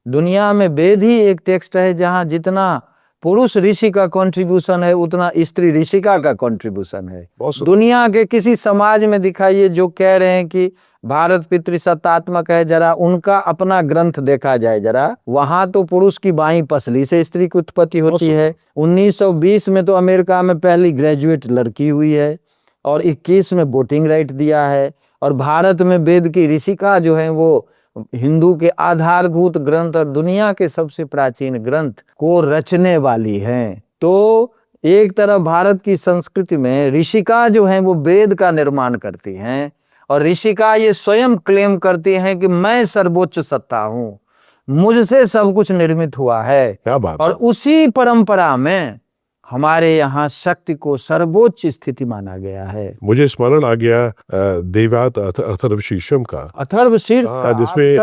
S1: दुनिया में वेद ही एक टेक्स्ट है जहां जितना पुरुष ऋषि का कंट्रीब्यूशन है उतना स्त्री ऋषिका का कंट्रीब्यूशन है। दुनिया के किसी समाज में दिखाइए जो कह रहे हैं कि भारत पितृसत्तात्मक है, जरा उनका अपना ग्रंथ देखा जाए जरा। वहां तो पुरुष की बाईं पसली से स्त्री की उत्पत्ति होती है। 1920 में तो अमेरिका में पहली ग्रेजुएट लड़की हुई है और 21 में वोटिंग राइट दिया है। और भारत में वेद की ऋषिका जो है वो हिंदू के आधारभूत ग्रंथ और दुनिया के सबसे प्राचीन ग्रंथ को रचने वाली हैं। तो एक तरफ भारत की संस्कृति में ऋषिका जो है वो वेद का निर्माण करती हैं और ऋषिका ये स्वयं क्लेम करती हैं कि मैं सर्वोच्च सत्ता हूं, मुझसे सब कुछ निर्मित हुआ है।
S2: क्या बात।
S1: और उसी परंपरा में हमारे यहाँ शक्ति को सर्वोच्च स्थिति माना गया है।
S2: मुझे स्मरण आ गया देवव्रत अथर्वशीर्षम का।
S1: अथर्वशीर्ष
S2: जिसमें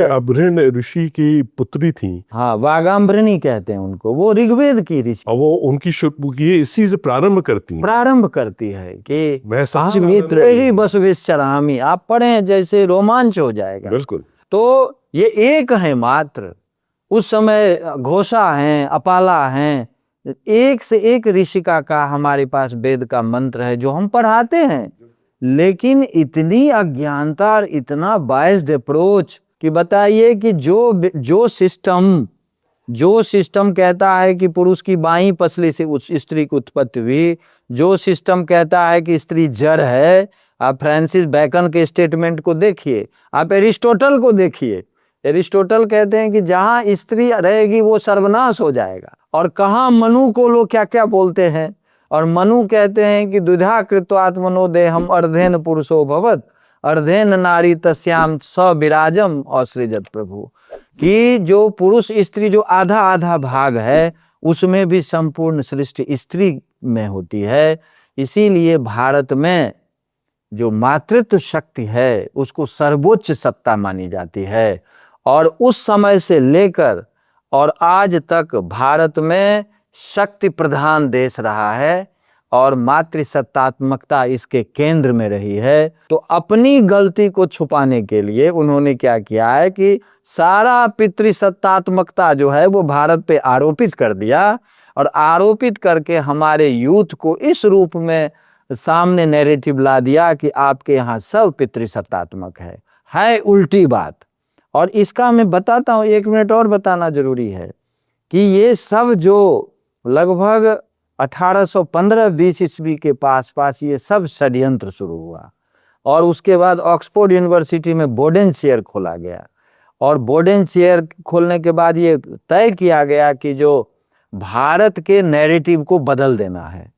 S2: अभृण ऋषि की पुत्री थी।
S1: हाँ, वागाम्भृणी कहते हैं उनको। वो ऋग्वेद की ऋषि,
S2: और वो उनकी इसी से प्रारंभ करती है
S1: कि
S2: मैं सच्ची
S1: मित्र ही बसवेश्वरामी। आप पढ़ें जैसे रोमांच हो जाएगा।
S2: बिल्कुल।
S1: तो ये एक है मात्र। उस समय घोषा हैं, अपाला हैं, एक से एक ऋषिका का हमारे पास वेद का मंत्र है जो हम पढ़ाते हैं। लेकिन इतनी अज्ञानता और इतना बायस्ड अप्रोच कि बताइए कि जो सिस्टम कहता है कि पुरुष की बाईं पसली से उस स्त्री की उत्पत्ति हुई, जो सिस्टम कहता है कि स्त्री जड़ है। आप फ्रांसिस बैकन के स्टेटमेंट को देखिए, आप एरिस्टोटल को देखिए। एरिस्टोटल कहते हैं कि जहां स्त्री रहेगी वो सर्वनाश हो जाएगा। और कहाँ मनु को लोग क्या क्या बोलते हैं। और मनु कहते हैं कि द्विधा कृत्वात्मनो देहम अर्धेन पुरुषो भवत अर्धेन नारी तस्याम स विराजम असृजत प्रभु। कि जो पुरुष स्त्री जो आधा आधा भाग है उसमें भी संपूर्ण सृष्टि स्त्री में होती है। इसीलिए भारत में जो मातृत्व शक्ति है उसको सर्वोच्च सत्ता मानी जाती है। और उस समय से लेकर और आज तक भारत में शक्ति प्रधान देश रहा है और मातृसत्तात्मकता इसके केंद्र में रही है। तो अपनी गलती को छुपाने के लिए उन्होंने क्या किया है कि सारा पितृसत्तात्मकता जो है वो भारत पे आरोपित कर दिया। और आरोपित करके हमारे यूथ को इस रूप में सामने नैरेटिव ला दिया कि आपके यहाँ सब पितृसत्तात्मक है उल्टी बात। और इसका मैं बताता हूँ, 1 मिनट और बताना जरूरी है कि ये सब जो लगभग 1815-20 ईस्वी के पास ये सब षड्यंत्र शुरू हुआ। और उसके बाद ऑक्सफोर्ड यूनिवर्सिटी में बोडेन चेयर खोला गया। और बोडेन चेयर खोलने के बाद ये तय किया गया कि जो भारत के नैरेटिव को बदल देना है,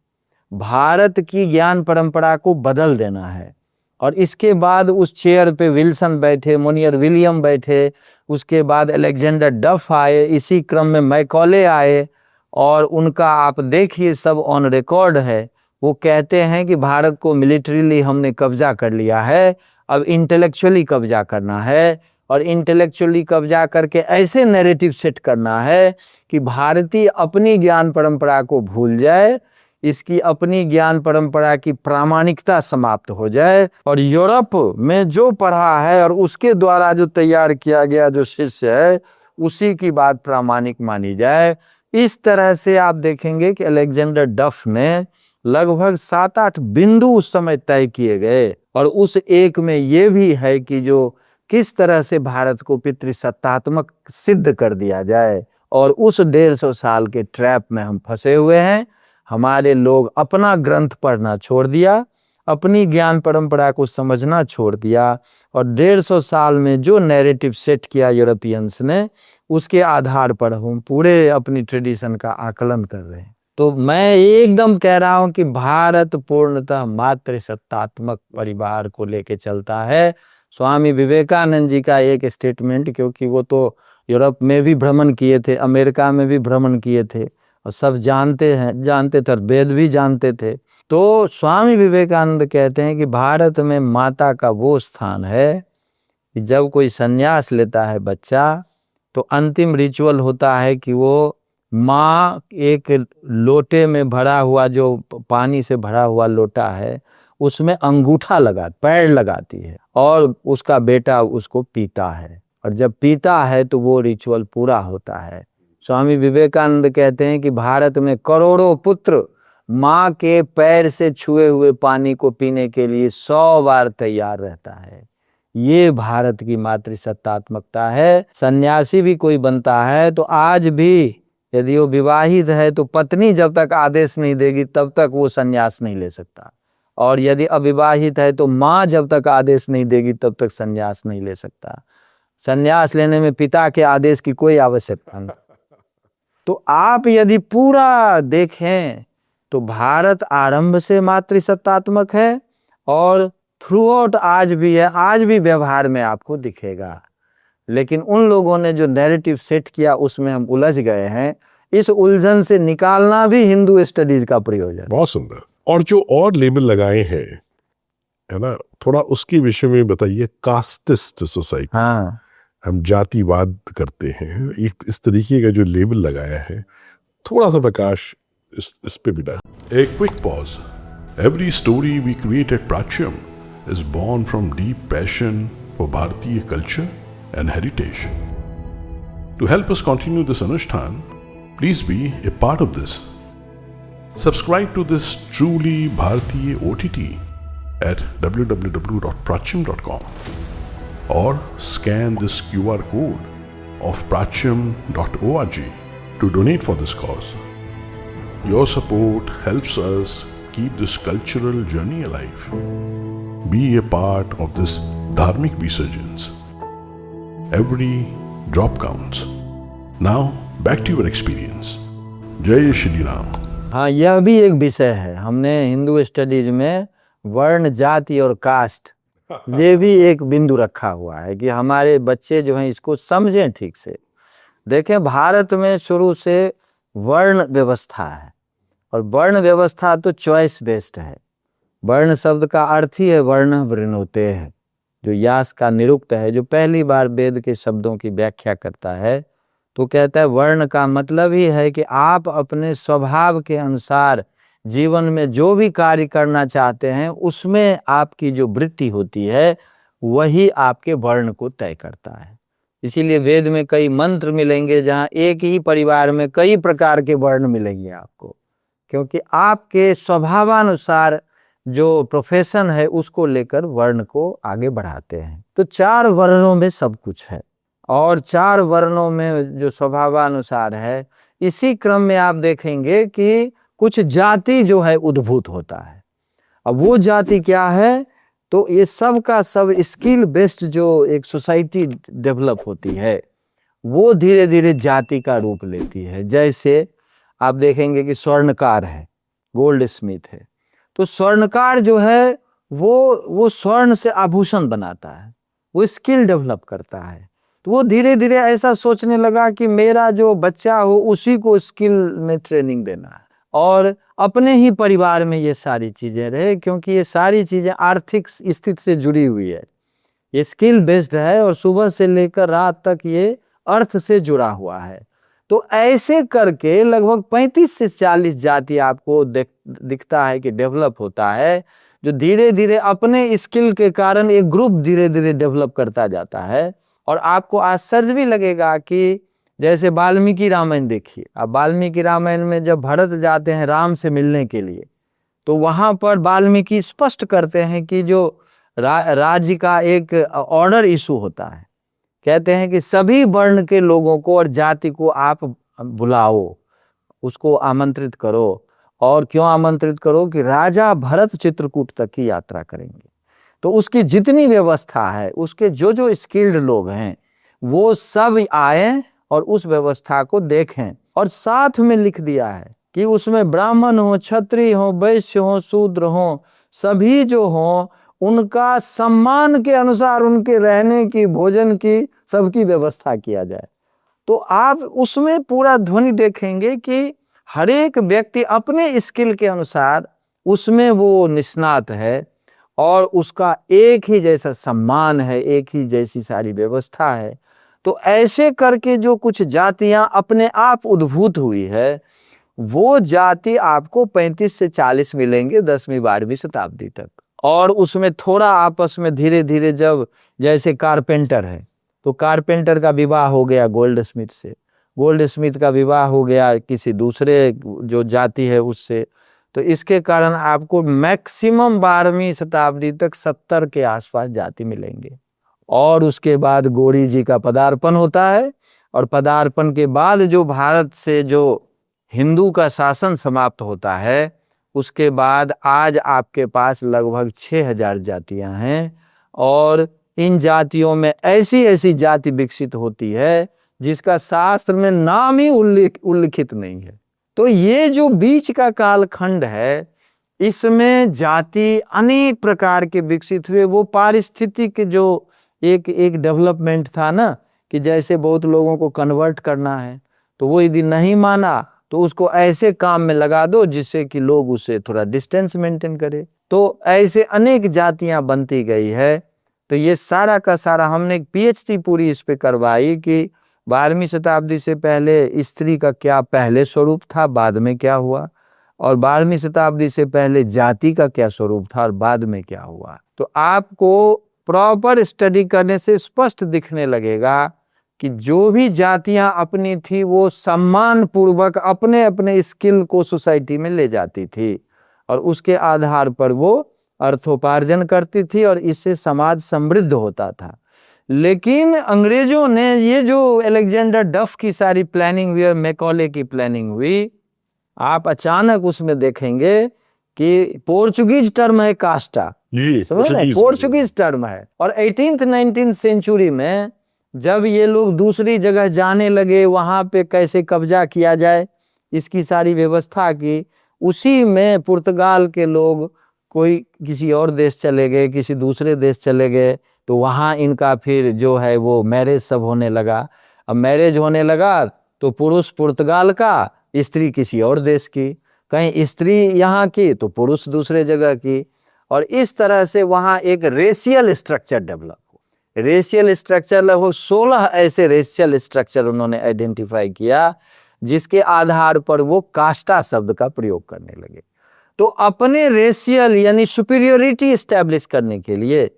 S1: भारत की ज्ञान परंपरा को बदल देना है। और इसके बाद उस चेयर पे विल्सन बैठे, मोनियर विलियम बैठे, उसके बाद अलेक्जेंडर डफ आए, इसी क्रम में मैकॉले आए। और उनका आप देखिए सब ऑन रिकॉर्ड है। वो कहते हैं कि भारत को मिलिट्रीली हमने कब्जा कर लिया है, अब इंटेलेक्चुअली कब्जा करना है। और इंटेलेक्चुअली कब्जा करके ऐसे नैरेटिव सेट करना है कि भारतीय अपनी ज्ञान परंपरा को भूल जाए, इसकी अपनी ज्ञान परंपरा की प्रामाणिकता समाप्त हो जाए। और यूरोप में जो पढ़ा है और उसके द्वारा जो तैयार किया गया जो शिष्य है उसी की बात प्रामाणिक मानी जाए। इस तरह से आप देखेंगे कि अलेक्जेंडर डफ ने लगभग 7-8 बिंदु उस समय तय किए गए, और उस एक में ये भी है कि जो किस तरह से भारत को पितृसत्तात्मक सिद्ध कर दिया जाए। और उस 150 साल के ट्रैप में हम फंसे हुए हैं। हमारे लोग अपना ग्रंथ पढ़ना छोड़ दिया, अपनी ज्ञान परंपरा को समझना छोड़ दिया, और 150 साल में जो नैरेटिव सेट किया यूरोपियंस ने, उसके आधार पर हम पूरे अपनी ट्रेडिशन का आकलन कर रहे हैं। तो मैं एकदम कह रहा हूं कि भारत पूर्णतः मातृसत्तात्मक परिवार को लेके चलता है। स्वामी विवेकानंद जी का एक स्टेटमेंट, क्योंकि वो तो यूरोप में भी भ्रमण किए थे, अमेरिका में भी भ्रमण किए थे, और सब जानते थे, वेद भी जानते थे। तो स्वामी विवेकानंद कहते हैं कि भारत में माता का वो स्थान है कि जब कोई संन्यास लेता है बच्चा, तो अंतिम रिचुअल होता है कि वो माँ एक लोटे में भरा हुआ, जो पानी से भरा हुआ लोटा है, उसमें अंगूठा पैर लगाती है, और उसका बेटा उसको पीता है, और जब पीता है तो वो रिचुअल पूरा होता है। स्वामी विवेकानंद कहते हैं कि भारत में करोड़ों पुत्र माँ के पैर से छुए हुए पानी को पीने के लिए 100 बार तैयार रहता है। ये भारत की मातृसत्तात्मकता है। सन्यासी भी कोई बनता है तो आज भी यदि वो विवाहित है तो पत्नी जब तक आदेश नहीं देगी तब तक वो सन्यास नहीं ले सकता, और यदि अविवाहित है तो माँ जब तक आदेश नहीं देगी तब तक सन्यास नहीं ले सकता। सन्यास लेने में पिता के आदेश की कोई आवश्यकता नहीं। तो आप यदि पूरा देखें तो भारत आरंभ से मातृसत्तात्मक है, और थ्रू आउट आज भी है, आज भी व्यवहार में आपको दिखेगा। लेकिन उन लोगों ने जो नैरेटिव सेट किया उसमें हम उलझ गए हैं। इस उलझन से निकालना भी हिंदू स्टडीज का प्रयोजन।
S2: बहुत सुंदर। और जो और लेबल लगाए हैं, है ना, थोड़ा उसके विषय में बताइए। कास्टिस्ट सोसाइटी,
S1: हाँ,
S2: हम जातिवाद करते हैं, इस तरीके का जो लेबल लगाया है, थोड़ा सा प्रकाश इस पे भी डाल। A quick pause. Every story we create at Prachyam is born from deep passion for Bharatiya culture and heritage. To help us continue this Anushthan, please be a part of this. Subscribe to this truly Bharatiya OTT at www.prachyam.com or scan this QR code of prachyam.org to donate for this cause. Your support helps us keep this cultural journey alive. Be a part of this dharmic resurgence. Every drop counts. Now, back to your experience. जय श्री राम।
S1: हाँ, यह भी एक विषय है। हमने Hindu studies में वर्ण, जाति और कास्ट, ये भी एक बिंदु रखा हुआ है कि हमारे बच्चे जो हैं इसको समझें ठीक से। देखें, भारत में शुरू से वर्ण व्यवस्था है, और वर्ण व्यवस्था तो चॉइस बेस्ड है। वर्ण शब्द का अर्थ ही है वर्ण वृणोते है, जो यास का निरुक्त है, जो पहली बार वेद के शब्दों की व्याख्या करता है। तो कहता है वर्ण का मतलब ही है कि आप अपने स्वभाव के अनुसार जीवन में जो भी कार्य करना चाहते हैं उसमें आपकी जो वृत्ति होती है वही आपके वर्ण को तय करता है। इसीलिए वेद में कई मंत्र मिलेंगे जहाँ एक ही परिवार में कई प्रकार के वर्ण मिलेंगे आपको, क्योंकि आपके स्वभावानुसार जो प्रोफेशन है उसको लेकर वर्ण को आगे बढ़ाते हैं। तो 4 वर्णों में सब कुछ है, और 4 वर्णों में जो स्वभावानुसार है, इसी क्रम में आप देखेंगे कि कुछ जाति जो है उद्भूत होता है। अब वो जाति क्या है, तो ये सब का सब स्किल बेस्ड जो एक सोसाइटी डेवलप होती है वो धीरे धीरे जाति का रूप लेती है। जैसे आप देखेंगे कि स्वर्णकार है, गोल्ड स्मिथ है, तो स्वर्णकार जो है वो स्वर्ण से आभूषण बनाता है, वो स्किल डेवलप करता है। तो वो धीरे धीरे ऐसा सोचने लगा कि मेरा जो बच्चा हो उसी को स्किल में ट्रेनिंग देना है, और अपने ही परिवार में ये सारी चीज़ें रहे, क्योंकि ये सारी चीज़ें आर्थिक स्थिति से जुड़ी हुई है। ये स्किल बेस्ड है और सुबह से लेकर रात तक ये अर्थ से जुड़ा हुआ है। तो ऐसे करके लगभग 35 से 40 जाति आपको दिखता है कि डेवलप होता है, जो धीरे धीरे अपने स्किल के कारण एक ग्रुप धीरे धीरे डेवलप करता जाता है। और आपको आश्चर्य भी लगेगा कि जैसे वाल्मीकि रामायण देखिए, अब वाल्मीकि रामायण में जब भरत जाते हैं राम से मिलने के लिए, तो वहां पर वाल्मीकि स्पष्ट करते हैं कि जो राज्य का एक ऑर्डर इशू होता है, कहते हैं कि सभी वर्ण के लोगों को और जाति को आप बुलाओ, उसको आमंत्रित करो। और क्यों आमंत्रित करो कि राजा भरत चित्रकूट तक की यात्रा करेंगे, तो उसकी जितनी व्यवस्था है, उसके जो जो स्किल्ड लोग हैं वो सब आए और उस व्यवस्था को देखें। और साथ में लिख दिया है कि उसमें ब्राह्मण हो, क्षत्रिय हो, वैश्य हो, शूद्र हो, सभी जो हो उनका सम्मान के अनुसार उनके रहने की, भोजन की, सबकी व्यवस्था किया जाए। तो आप उसमें पूरा ध्वनि देखेंगे कि हर एक व्यक्ति अपने स्किल के अनुसार उसमें वो निष्णात है और उसका एक ही जैसा सम्मान है, एक ही जैसी सारी व्यवस्था है। तो ऐसे करके जो कुछ जातियां अपने आप उद्भूत हुई है, वो जाति आपको 35 से 40 मिलेंगे 10वीं 12वीं शताब्दी तक। और उसमें थोड़ा आपस में धीरे धीरे, जब जैसे कारपेंटर है तो कारपेंटर का विवाह हो गया गोल्ड स्मिथ से, गोल्ड स्मिथ का विवाह हो गया किसी दूसरे जो जाति है उससे, तो इसके कारण आपको मैक्सिमम 12वीं शताब्दी तक 70 के आसपास जाति मिलेंगे। और उसके बाद गौरी जी का पदार्पण होता है, और पदार्पण के बाद जो भारत से जो हिंदू का शासन समाप्त होता है, उसके बाद आज आपके पास लगभग 6000 जातियां हैं। और इन जातियों में ऐसी ऐसी जाति विकसित होती है जिसका शास्त्र में नाम ही उल्लिखित नहीं है। तो ये जो बीच का कालखंड है, इसमें जाति अनेक प्रकार के विकसित हुए। वो पारिस्थितिक जो एक डेवलपमेंट था ना, कि जैसे बहुत लोगों को कन्वर्ट करना है, तो वो यदि नहीं माना तो उसको ऐसे काम में लगा दो जिससे कि लोग उससे थोड़ा डिस्टेंस मेंटेन करें। तो ऐसे अनेक जातियां बनती गई है। तो ये सारा का सारा हमने एक पीएचडी पूरी इस पे करवाई कि 12वीं शताब्दी से पहले स्त्री का क्या पहले स्वरूप था, बाद में क्या हुआ, और 12वीं शताब्दी से पहले जाति का क्या स्वरूप था और बाद में क्या हुआ। तो आपको प्रॉपर स्टडी करने से स्पष्ट दिखने लगेगा कि जो भी जातियां अपनी थी वो सम्मान पूर्वक अपने अपने स्किल को सोसाइटी में ले जाती थी, और उसके आधार पर वो अर्थोपार्जन करती थी, और इससे समाज समृद्ध होता था। लेकिन अंग्रेजों ने ये जो अलेक्जेंडर डफ की सारी प्लानिंग हुई, मैकॉले की प्लानिंग हुई, आप अचानक उसमें देखेंगे कि पोर्चुगीज टर्म है कास्टा, पोर्चुगीज टर्म है। और 18th 19th सेंचुरी में जब ये लोग दूसरी जगह जाने लगे, वहां पे कैसे कब्जा किया जाए इसकी सारी व्यवस्था की, उसी में पुर्तगाल के लोग कोई किसी और देश चले गए, किसी दूसरे देश चले गए, तो वहाँ इनका फिर जो है वो मैरिज सब होने लगा। अब मैरिज होने लगा तो पुरुष पुर्तगाल का, स्त्री किसी और देश की, कहीं स्त्री यहाँ की तो पुरुष दूसरे जगह की, और इस तरह से वहाँ एक रेशियल स्ट्रक्चर डेवलप हो। रेशियल स्ट्रक्चर लगभग 16 ऐसे रेशियल स्ट्रक्चर उन्होंने आइडेंटिफाई किया, जिसके आधार पर वो कास्टा शब्द का प्रयोग करने लगे। तो अपने रेशियल यानी सुपीरियोरिटी एस्टैब्लिश करने के लिए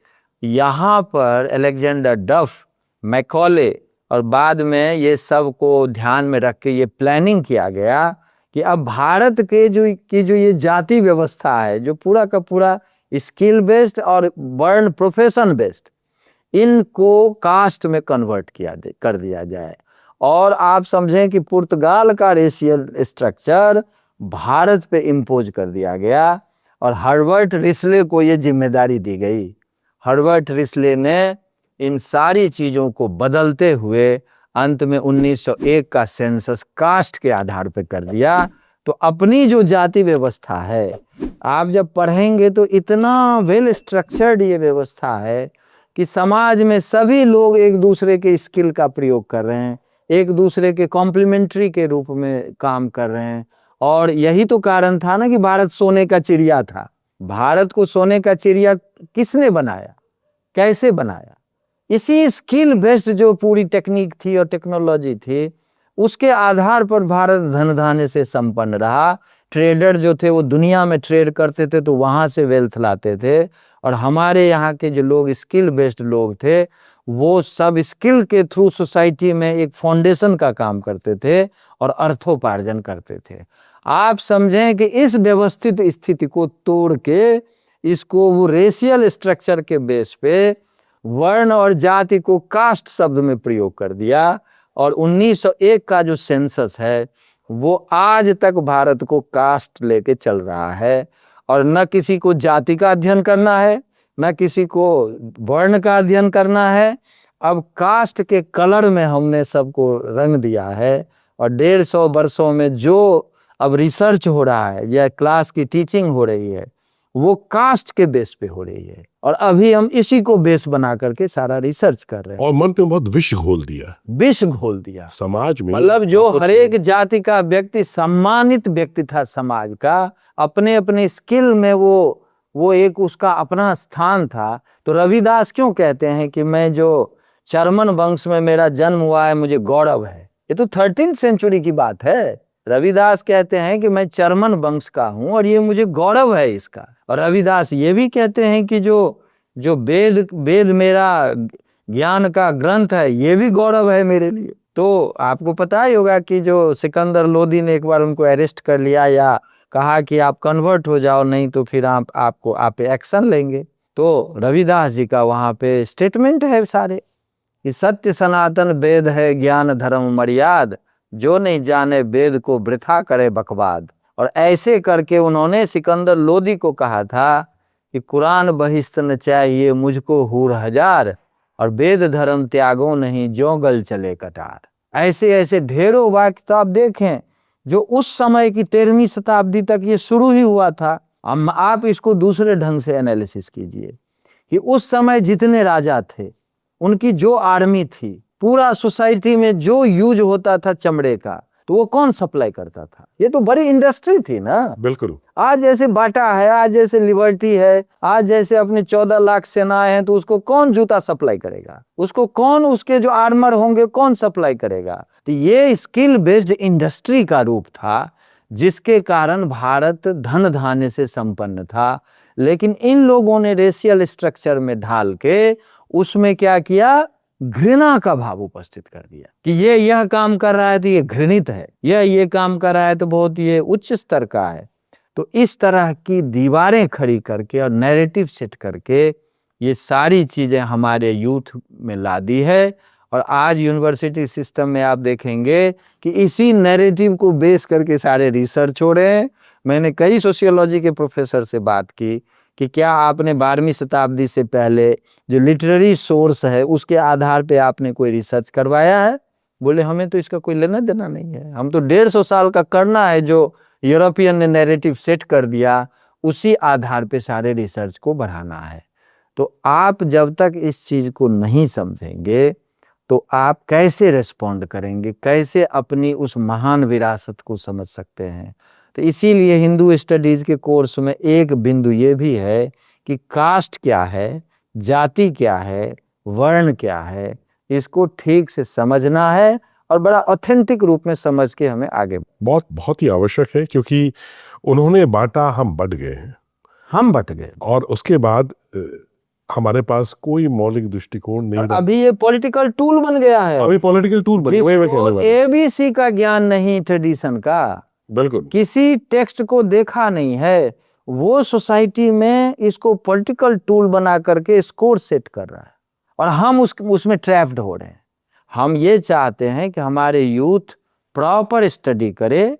S1: यहाँ पर अलेक्जेंडर डफ, मैकॉले, और बाद में ये सब को ध्यान में रख के ये प्लानिंग किया गया कि अब भारत के जो ये जाति व्यवस्था है, जो पूरा का पूरा स्किल बेस्ड और वर्ण प्रोफेशन बेस्ड, इनको कास्ट में कन्वर्ट कर दिया जाए। और आप समझें कि पुर्तगाल का रेशियल स्ट्रक्चर भारत पे इम्पोज कर दिया गया, और हर्बर्ट रिस्ले को ये जिम्मेदारी दी गई। हर्बर्ट रिस्ले ने इन सारी चीज़ों को बदलते हुए अंत में 1901 का सेंसस कास्ट के आधार पर कर दिया। तो अपनी जो जाति व्यवस्था है, आप जब पढ़ेंगे तो इतना वेल स्ट्रक्चर्ड ये व्यवस्था है कि समाज में सभी लोग एक दूसरे के स्किल का प्रयोग कर रहे हैं, एक दूसरे के कॉम्प्लीमेंट्री के रूप में काम कर रहे हैं। और यही तो कारण था ना कि भारत सोने का चिड़िया था। भारत को सोने का चिड़िया किसने बनाया, कैसे बनाया? इसी स्किल बेस्ड जो पूरी टेक्निक थी और टेक्नोलॉजी थी, उसके आधार पर भारत धन धान्य से संपन्न रहा। ट्रेडर जो थे वो दुनिया में ट्रेड करते थे, तो वहाँ से वेल्थ लाते थे। और हमारे यहाँ के जो लोग स्किल बेस्ड लोग थे, वो सब स्किल के थ्रू सोसाइटी में एक फाउंडेशन का काम करते थे और अर्थोपार्जन करते थे। आप समझें कि इस व्यवस्थित स्थिति को तोड़ के इसको वो रेशियल स्ट्रक्चर के बेस पे वर्ण और जाति को कास्ट शब्द में प्रयोग कर दिया। और 1901 का जो सेंसस है वो आज तक भारत को कास्ट लेके चल रहा है। और न किसी को जाति का अध्ययन करना है, न किसी को वर्ण का अध्ययन करना है। अब कास्ट के कलर में हमने सबको रंग दिया है। और 150 वर्षों में जो अब रिसर्च हो रहा है या क्लास की टीचिंग हो रही है वो कास्ट के बेस पे हो रही है। और अभी हम इसी को बेस बना करके सारा रिसर्च कर रहे हैं।
S2: और मन पे बहुत विष घोल दिया,
S1: विष घोल दिया
S2: समाज में।
S1: मतलब जो हर एक जाति का व्यक्ति सम्मानित व्यक्ति था समाज का, अपने अपने स्किल में वो एक उसका अपना स्थान था। तो रविदास क्यों कहते हैं कि मैं जो चर्मन वंश में मेरा जन्म हुआ है मुझे गौरव है। ये तो 13th सेंचुरी की बात है। रविदास कहते हैं कि मैं चर्मन वंश का हूं और ये मुझे गौरव है इसका। और रविदास ये भी कहते हैं कि जो वेद मेरा ज्ञान का ग्रंथ है ये भी गौरव है मेरे लिए। तो आपको पता ही होगा कि जो सिकंदर लोदी ने एक बार उनको अरेस्ट कर लिया या कहा कि आप कन्वर्ट हो जाओ, नहीं तो फिर आप पे एक्शन लेंगे। तो रविदास जी का वहाँ पे स्टेटमेंट है सारे कि सत्य सनातन वेद है ज्ञान धर्म मर्याद, जो नहीं जाने वेद को वृथा करे बकवाद। और ऐसे करके उन्होंने सिकंदर लोदी को कहा था कि कुरान बहिश्त न चाहिए मुझको हूर हजार, और वेद धर्म त्यागो नहीं जो गल चले कटार। ऐसे ऐसे ढेरों वाक्य तो आप देखें जो उस समय की 13वीं शताब्दी तक ये शुरू ही हुआ था। आप इसको दूसरे ढंग से एनालिसिस कीजिए कि उस समय जितने राजा थे उनकी जो आर्मी थी, पूरा सोसाइटी में जो यूज होता था चमड़े का, तो वो कौन सप्लाई करता था? ये तो बड़ी इंडस्ट्री थी ना।
S2: बिल्कुल।
S1: आज जैसे बाटा है, आज जैसे लिबर्टी है, आज जैसे अपने 14 लाख सेनाएं हैं, तो उसको कौन जूता सप्लाई करेगा? उसको कौन, उसके जो आर्मर होंगे कौन सप्लाई करेगा? तो ये स्किल बेस्ड इंडस्ट्री का रूप था जिसके कारण भारत धन धान्य से संपन्न था। लेकिन इन लोगों ने रेशियल स्ट्रक्चर में ढाल के उसमें क्या किया? घृणा का भाव उपस्थित कर दिया कि यह काम कर रहा है तो ये घृणित है, ये काम कर रहा है तो बहुत ये उच्च स्तर का है। तो इस तरह की दीवारें खड़ी करके और नैरेटिव सेट करके ये सारी चीजें हमारे यूथ में ला दी है। और आज यूनिवर्सिटी सिस्टम में आप देखेंगे कि इसी नैरेटिव को बेस करके सारे रिसर्च हो रहे हैं। मैंने कई सोशियोलॉजी के प्रोफेसर से बात की कि क्या आपने 12वीं शताब्दी से पहले जो लिटरेरी सोर्स है उसके आधार पे आपने कोई रिसर्च करवाया है? बोले हमें तो इसका कोई लेना देना नहीं है, हम तो 150 साल का करना है जो यूरोपियन ने नैरेटिव सेट कर दिया, उसी आधार पे सारे रिसर्च को बढ़ाना है। तो आप जब तक इस चीज को नहीं समझेंगे तो आप कैसे रेस्पॉन्ड करेंगे, कैसे अपनी उस महान विरासत को समझ सकते हैं? तो इसीलिए हिंदू स्टडीज के कोर्स में एक बिंदु ये भी है कि कास्ट क्या है, जाति क्या है, वर्ण क्या है, इसको ठीक से समझना है और बड़ा ऑथेंटिक रूप में समझ के हमें आगे
S2: बहुत ही आवश्यक है, क्योंकि उन्होंने बांटा, हम बट गए हैं,
S1: हम बट गए
S2: और उसके बाद हमारे पास कोई मौलिक दृष्टिकोण नहीं रहा।
S1: अभी ये पॉलिटिकल टूल बन गया है,
S2: अभी पॉलिटिकल टूल बन गया।
S1: एबीसी का ज्ञान नहीं, ट्रेडिशन का,
S2: बिल्कुल
S1: किसी टेक्स्ट को देखा नहीं है, वो सोसाइटी में इसको पॉलिटिकल टूल बना करके स्कोर सेट कर रहा है और हम उसमें ट्रैप्ड हो रहे हैं। हम ये चाहते हैं कि हमारे यूथ प्रॉपर स्टडी करे,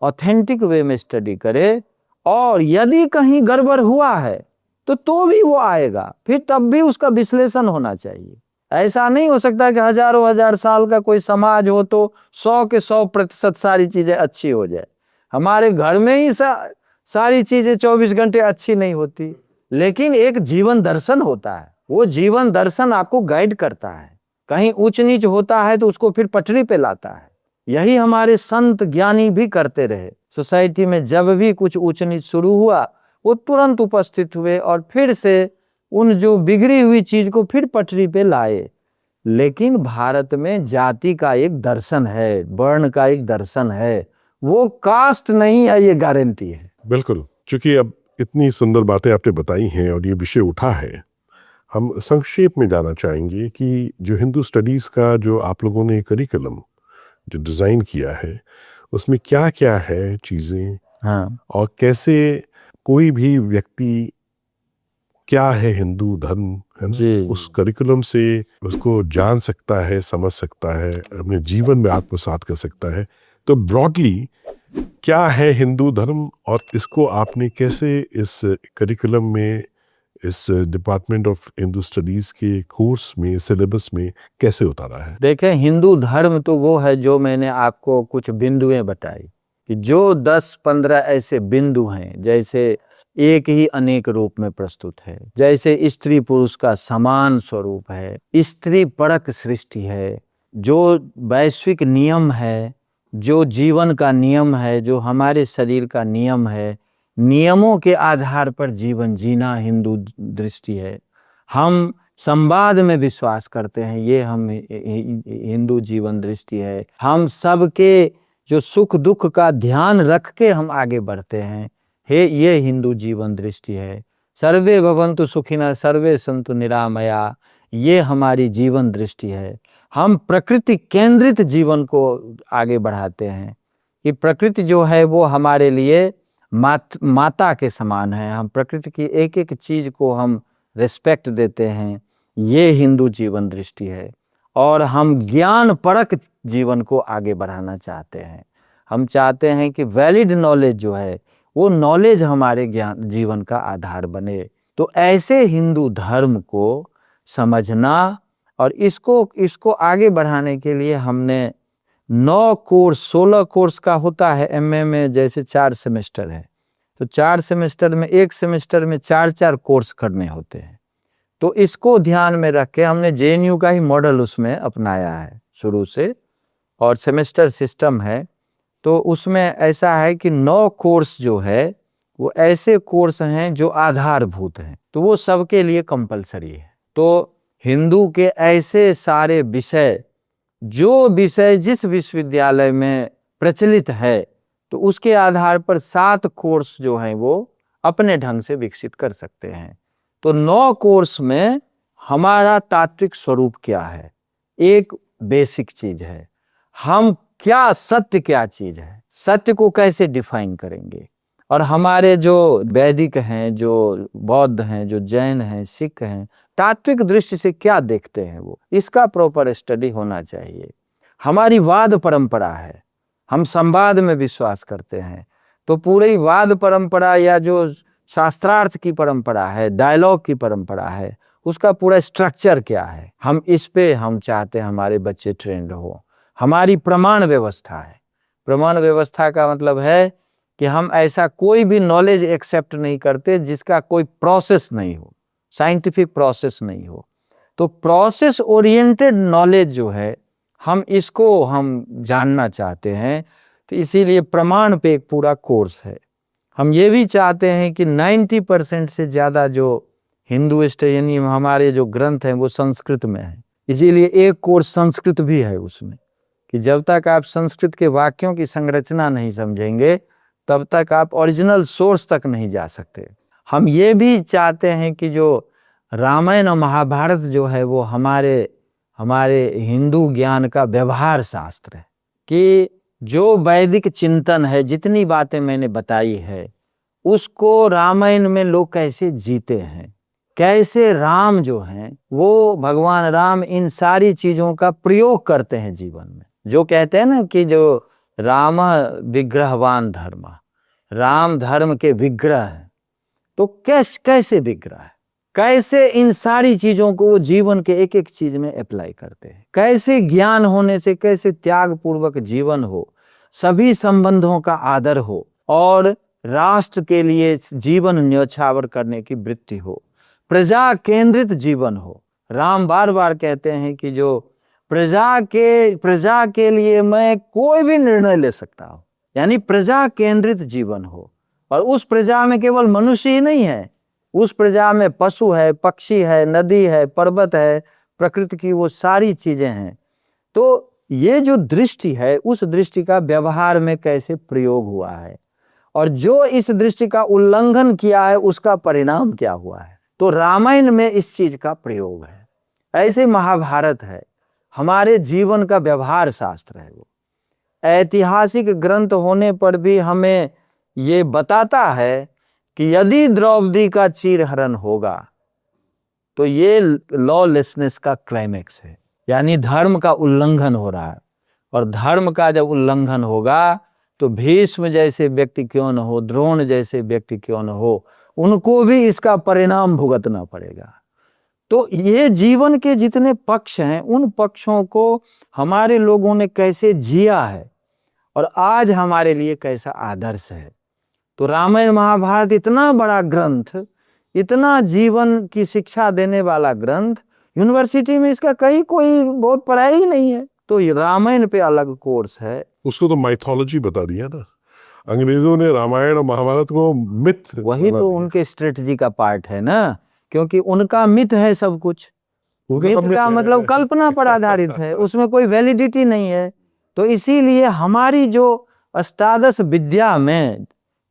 S1: ऑथेंटिक वे में स्टडी करे, और यदि कहीं गड़बड़ हुआ है तो भी वो आएगा, फिर तब भी उसका विश्लेषण होना चाहिए। ऐसा नहीं हो सकता कि हजारों हजार साल का कोई समाज हो तो 100 के 100% सारी चीजें अच्छी हो जाए। हमारे घर में ही सारी चीजें 24 घंटे अच्छी नहीं होती, लेकिन एक जीवन दर्शन होता है, वो जीवन दर्शन आपको गाइड करता है। कहीं ऊंच नीच होता है तो उसको फिर पटरी पे लाता है। यही हमारे संत ज्ञानी भी करते रहे। सोसाइटी में जब भी कुछ ऊंच नीच शुरू हुआ वो तुरंत उपस्थित हुए और फिर से उन जो बिगड़ी हुई चीज को फिर पटरी पे लाए। लेकिन भारत में जाति का एक दर्शन है, वर्ण का एक दर्शन है, वो कास्ट नहीं है, ये गारंटी है।
S2: बिल्कुल, क्योंकि अब इतनी सुंदर बातें आपने बताई हैं और ये विषय उठा है, हम संक्षेप में जानना चाहेंगे कि जो हिंदू स्टडीज़ का जो आप लोगों ने करिकुलम जो डिज़ाइन किया है, उसमें क्या क्या है चीज़ें,
S1: हाँ
S2: और कैसे कोई भी व्यक्ति क्या है हिंदू धर्म, है ना,
S1: जी
S2: उस करिकुलम से उसको जान सकता है, समझ सकता है, अपने जीवन में आत्मसात कर सकता है। तो ब्रॉडली क्या है हिंदू धर्म, और इसको आपने कैसे इस करिकुलम में, इस डिपार्टमेंट ऑफ हिंदू स्टडीज़ के कोर्स में, सिलेबस में कैसे उतारा है?
S1: देखें, हिंदू धर्म तो वो है जो मैंने आपको कुछ बिंदुएं बताई कि जो 10-15 ऐसे बिंदु हैं, जैसे एक ही अनेक रूप में प्रस्तुत है, जैसे स्त्री पुरुष का समान स्वरूप है, स्त्री परक सृष्टि है, जो वैश्विक नियम है, जो जीवन का नियम है, जो हमारे शरीर का नियम है, नियमों के आधार पर जीवन जीना हिंदू दृष्टि है। हम संवाद में विश्वास करते हैं, ये हम हिंदू जीवन दृष्टि है। हम सबके जो सुख दुख का ध्यान रख के हम आगे बढ़ते हैं, ये हिंदू जीवन दृष्टि है। सर्वे भवन्तु सुखिनः सर्वे सन्तु निरामया, ये हमारी जीवन दृष्टि है। हम प्रकृति केंद्रित जीवन को आगे बढ़ाते हैं कि प्रकृति जो है वो हमारे लिए माता के समान है। हम प्रकृति की एक एक चीज को हम रिस्पेक्ट देते हैं, ये हिंदू जीवन दृष्टि है। और हम ज्ञान परक जीवन को आगे बढ़ाना चाहते हैं। हम चाहते हैं कि वैलिड नॉलेज जो है वो नॉलेज हमारे ज्ञान जीवन का आधार बने। तो ऐसे हिंदू धर्म को समझना और इसको आगे बढ़ाने के लिए हमने 9 कोर्स, 16 कोर्स का होता है एमए में, जैसे 4 सेमेस्टर है, तो 4 सेमेस्टर में, एक सेमेस्टर में 4-4 कोर्स करने होते हैं। तो इसको ध्यान में रख के हमने जेएनयू का ही मॉडल उसमें अपनाया है शुरू से, और सेमेस्टर सिस्टम है। तो उसमें ऐसा है कि 9 कोर्स जो है वो ऐसे कोर्स हैं जो आधारभूत हैं, तो वो सबके लिए कंपलसरी है। तो हिंदू के ऐसे सारे विषय, जो विषय जिस विश्वविद्यालय में प्रचलित है, तो उसके आधार पर 7 कोर्स जो हैं वो अपने ढंग से विकसित कर सकते हैं। तो 9 कोर्स में हमारा तात्विक स्वरूप क्या है, एक बेसिक चीज है। हम क्या, सत्य क्या चीज है, सत्य को कैसे डिफाइन करेंगे, और हमारे जो वैदिक हैं, जो बौद्ध हैं, जो जैन हैं, सिख हैं, तात्विक दृष्टि से क्या देखते हैं, वो इसका प्रॉपर स्टडी होना चाहिए। हमारी वाद परंपरा है, हम संवाद में विश्वास करते हैं, तो पूरी वाद परंपरा या जो शास्त्रार्थ की परंपरा है, डायलॉग की परंपरा है, उसका पूरा स्ट्रक्चर क्या है, हम इस पे हम चाहते हैं हमारे बच्चे ट्रेंड हो। हमारी प्रमाण व्यवस्था है, प्रमाण व्यवस्था का मतलब है कि हम ऐसा कोई भी नॉलेज एक्सेप्ट नहीं करते जिसका कोई प्रोसेस नहीं हो, साइंटिफिक प्रोसेस नहीं हो। तो प्रोसेस ओरिएंटेड नॉलेज जो है, हम इसको हम जानना चाहते हैं, तो इसीलिए प्रमाण पे एक पूरा कोर्स है। हम ये भी चाहते हैं कि 90% से ज़्यादा जो हिंदुइस्ट यानी हमारे जो ग्रंथ हैं वो संस्कृत में है, इसीलिए एक कोर्स संस्कृत भी है उसमें, कि जब तक आप संस्कृत के वाक्यों की संरचना नहीं समझेंगे तब तक आप ओरिजिनल सोर्स तक नहीं जा सकते। हम ये भी चाहते हैं कि जो रामायण और महाभारत जो है वो हमारे हिंदू ज्ञान का व्यवहार शास्त्र है, कि जो वैदिक चिंतन है, जितनी बातें मैंने बताई है, उसको रामायण में लोग कैसे जीते हैं, कैसे राम जो हैं वो भगवान राम इन सारी चीज़ों का प्रयोग करते हैं जीवन में। जो कहते हैं ना कि जो राम विग्रहवान धर्म, राम धर्म के विग्रह हैं, तो कैसे विग्रह है, कैसे इन सारी चीजों को वो जीवन के एक एक चीज में अप्लाई करते हैं, कैसे ज्ञान होने से कैसे त्याग पूर्वक जीवन हो, सभी संबंधों का आदर हो, और राष्ट्र के लिए जीवन न्यौछावर करने की वृत्ति हो, प्रजा केंद्रित जीवन हो। राम बार बार कहते हैं कि जो प्रजा के लिए मैं कोई भी निर्णय ले सकता हूं, यानी प्रजा केंद्रित जीवन हो। और उस प्रजा में केवल मनुष्य ही नहीं है, उस प्रजा में पशु है, पक्षी है, नदी है, पर्वत है, प्रकृति की वो सारी चीजें हैं। तो ये जो दृष्टि है, उस दृष्टि का व्यवहार में कैसे प्रयोग हुआ है, और जो इस दृष्टि का उल्लंघन किया है उसका परिणाम क्या हुआ है, तो रामायण में इस चीज का प्रयोग है। ऐसे महाभारत है, हमारे जीवन का व्यवहार शास्त्र है। वो ऐतिहासिक ग्रंथ होने पर भी हमें ये बताता है कि यदि द्रौपदी का चीरहरण होगा तो ये लॉलेसनेस का क्लाइमेक्स है, यानी धर्म का उल्लंघन हो रहा है। और धर्म का जब उल्लंघन होगा तो भीष्म जैसे व्यक्ति क्यों न हो, द्रोण जैसे व्यक्ति क्यों न हो, उनको भी इसका परिणाम भुगतना पड़ेगा। तो ये जीवन के जितने पक्ष हैं, उन पक्षों को हमारे लोगों ने कैसे जिया है और आज हमारे लिए कैसा आदर्श है। तो रामायण महाभारत इतना बड़ा ग्रंथ, इतना जीवन की शिक्षा देने वाला ग्रंथ, यूनिवर्सिटी में इसका कहीं कोई बहुत पढ़ाई ही नहीं है। तो ये रामायण पे अलग कोर्स है।
S2: उसको तो माइथोलॉजी बता दिया ना, अंग्रेजों ने रामायण और महाभारत को मिथ
S1: वही तो उनके स्ट्रेटजी का पार्ट है ना, क्योंकि उनका मिथ है सब कुछ। मिथ का मतलब कल्पना पर आधारित है, उसमें कोई वैलिडिटी नहीं है। तो इसीलिए हमारी जो अष्टादश विद्या में,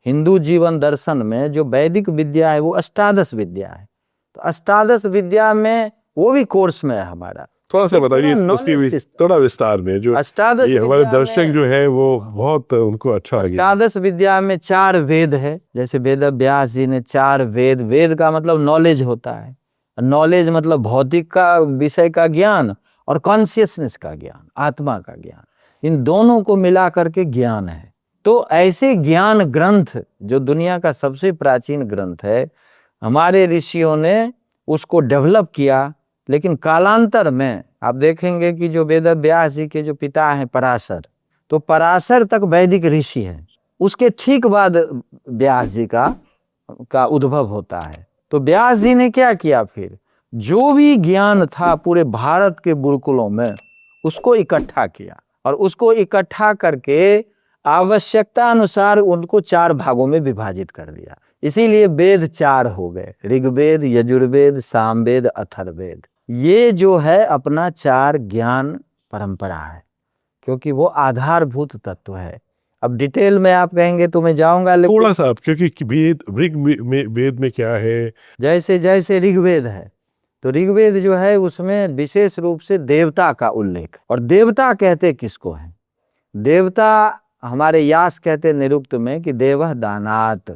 S1: हिंदू जीवन दर्शन में जो वैदिक विद्या है वो अष्टादश विद्या है। तो अष्टादश विद्या में वो भी कोर्स में है हमारा।
S2: थोड़ा सा बताइए उसकी थोड़ा विस्तार में, जो
S1: अष्टादश
S2: ये हमारे दर्शक जो है वो बहुत उनको अच्छा लगे।
S1: अष्टादश विद्या में 4 वेद है, जैसे वेद व्यास जी ने 4 वेद, वेद का मतलब नॉलेज होता है, नॉलेज मतलब भौतिक का विषय का ज्ञान और कॉन्शियसनेस का ज्ञान, आत्मा का ज्ञान, इन दोनों को मिला करके ज्ञान है। तो ऐसे ज्ञान ग्रंथ जो दुनिया का सबसे प्राचीन ग्रंथ है, हमारे ऋषियों ने उसको डेवलप किया। लेकिन कालांतर में आप देखेंगे कि जो वेद व्यास जी के जो पिता हैं पराशर, तो पराशर तक वैदिक ऋषि है, उसके ठीक बाद व्यास जी का उद्भव होता है। तो व्यास जी ने क्या किया, फिर जो भी ज्ञान था पूरे भारत के गुरुकुलों में उसको इकट्ठा किया और उसको इकट्ठा करके आवश्यकता अनुसार उनको 4 भागों में विभाजित कर दिया। इसीलिए वेद 4 हो गए, ऋग्वेद, यजुर्वेद, सामवेद, अथर्ववेद। ये जो है अपना 4 ज्ञान परंपरा है, क्योंकि वो आधारभूत तत्व है। अब डिटेल में आप कहेंगे तो मैं जाऊंगा, लेकिन
S2: थोड़ा सा, क्योंकि वेद में क्या है,
S1: जैसे ऋग्वेद है, तो ऋग्वेद जो है उसमें विशेष रूप से देवता का उल्लेख। और देवता कहते किसको है? देवता हमारे यास कहते निरुक्त में कि देवः दानात्।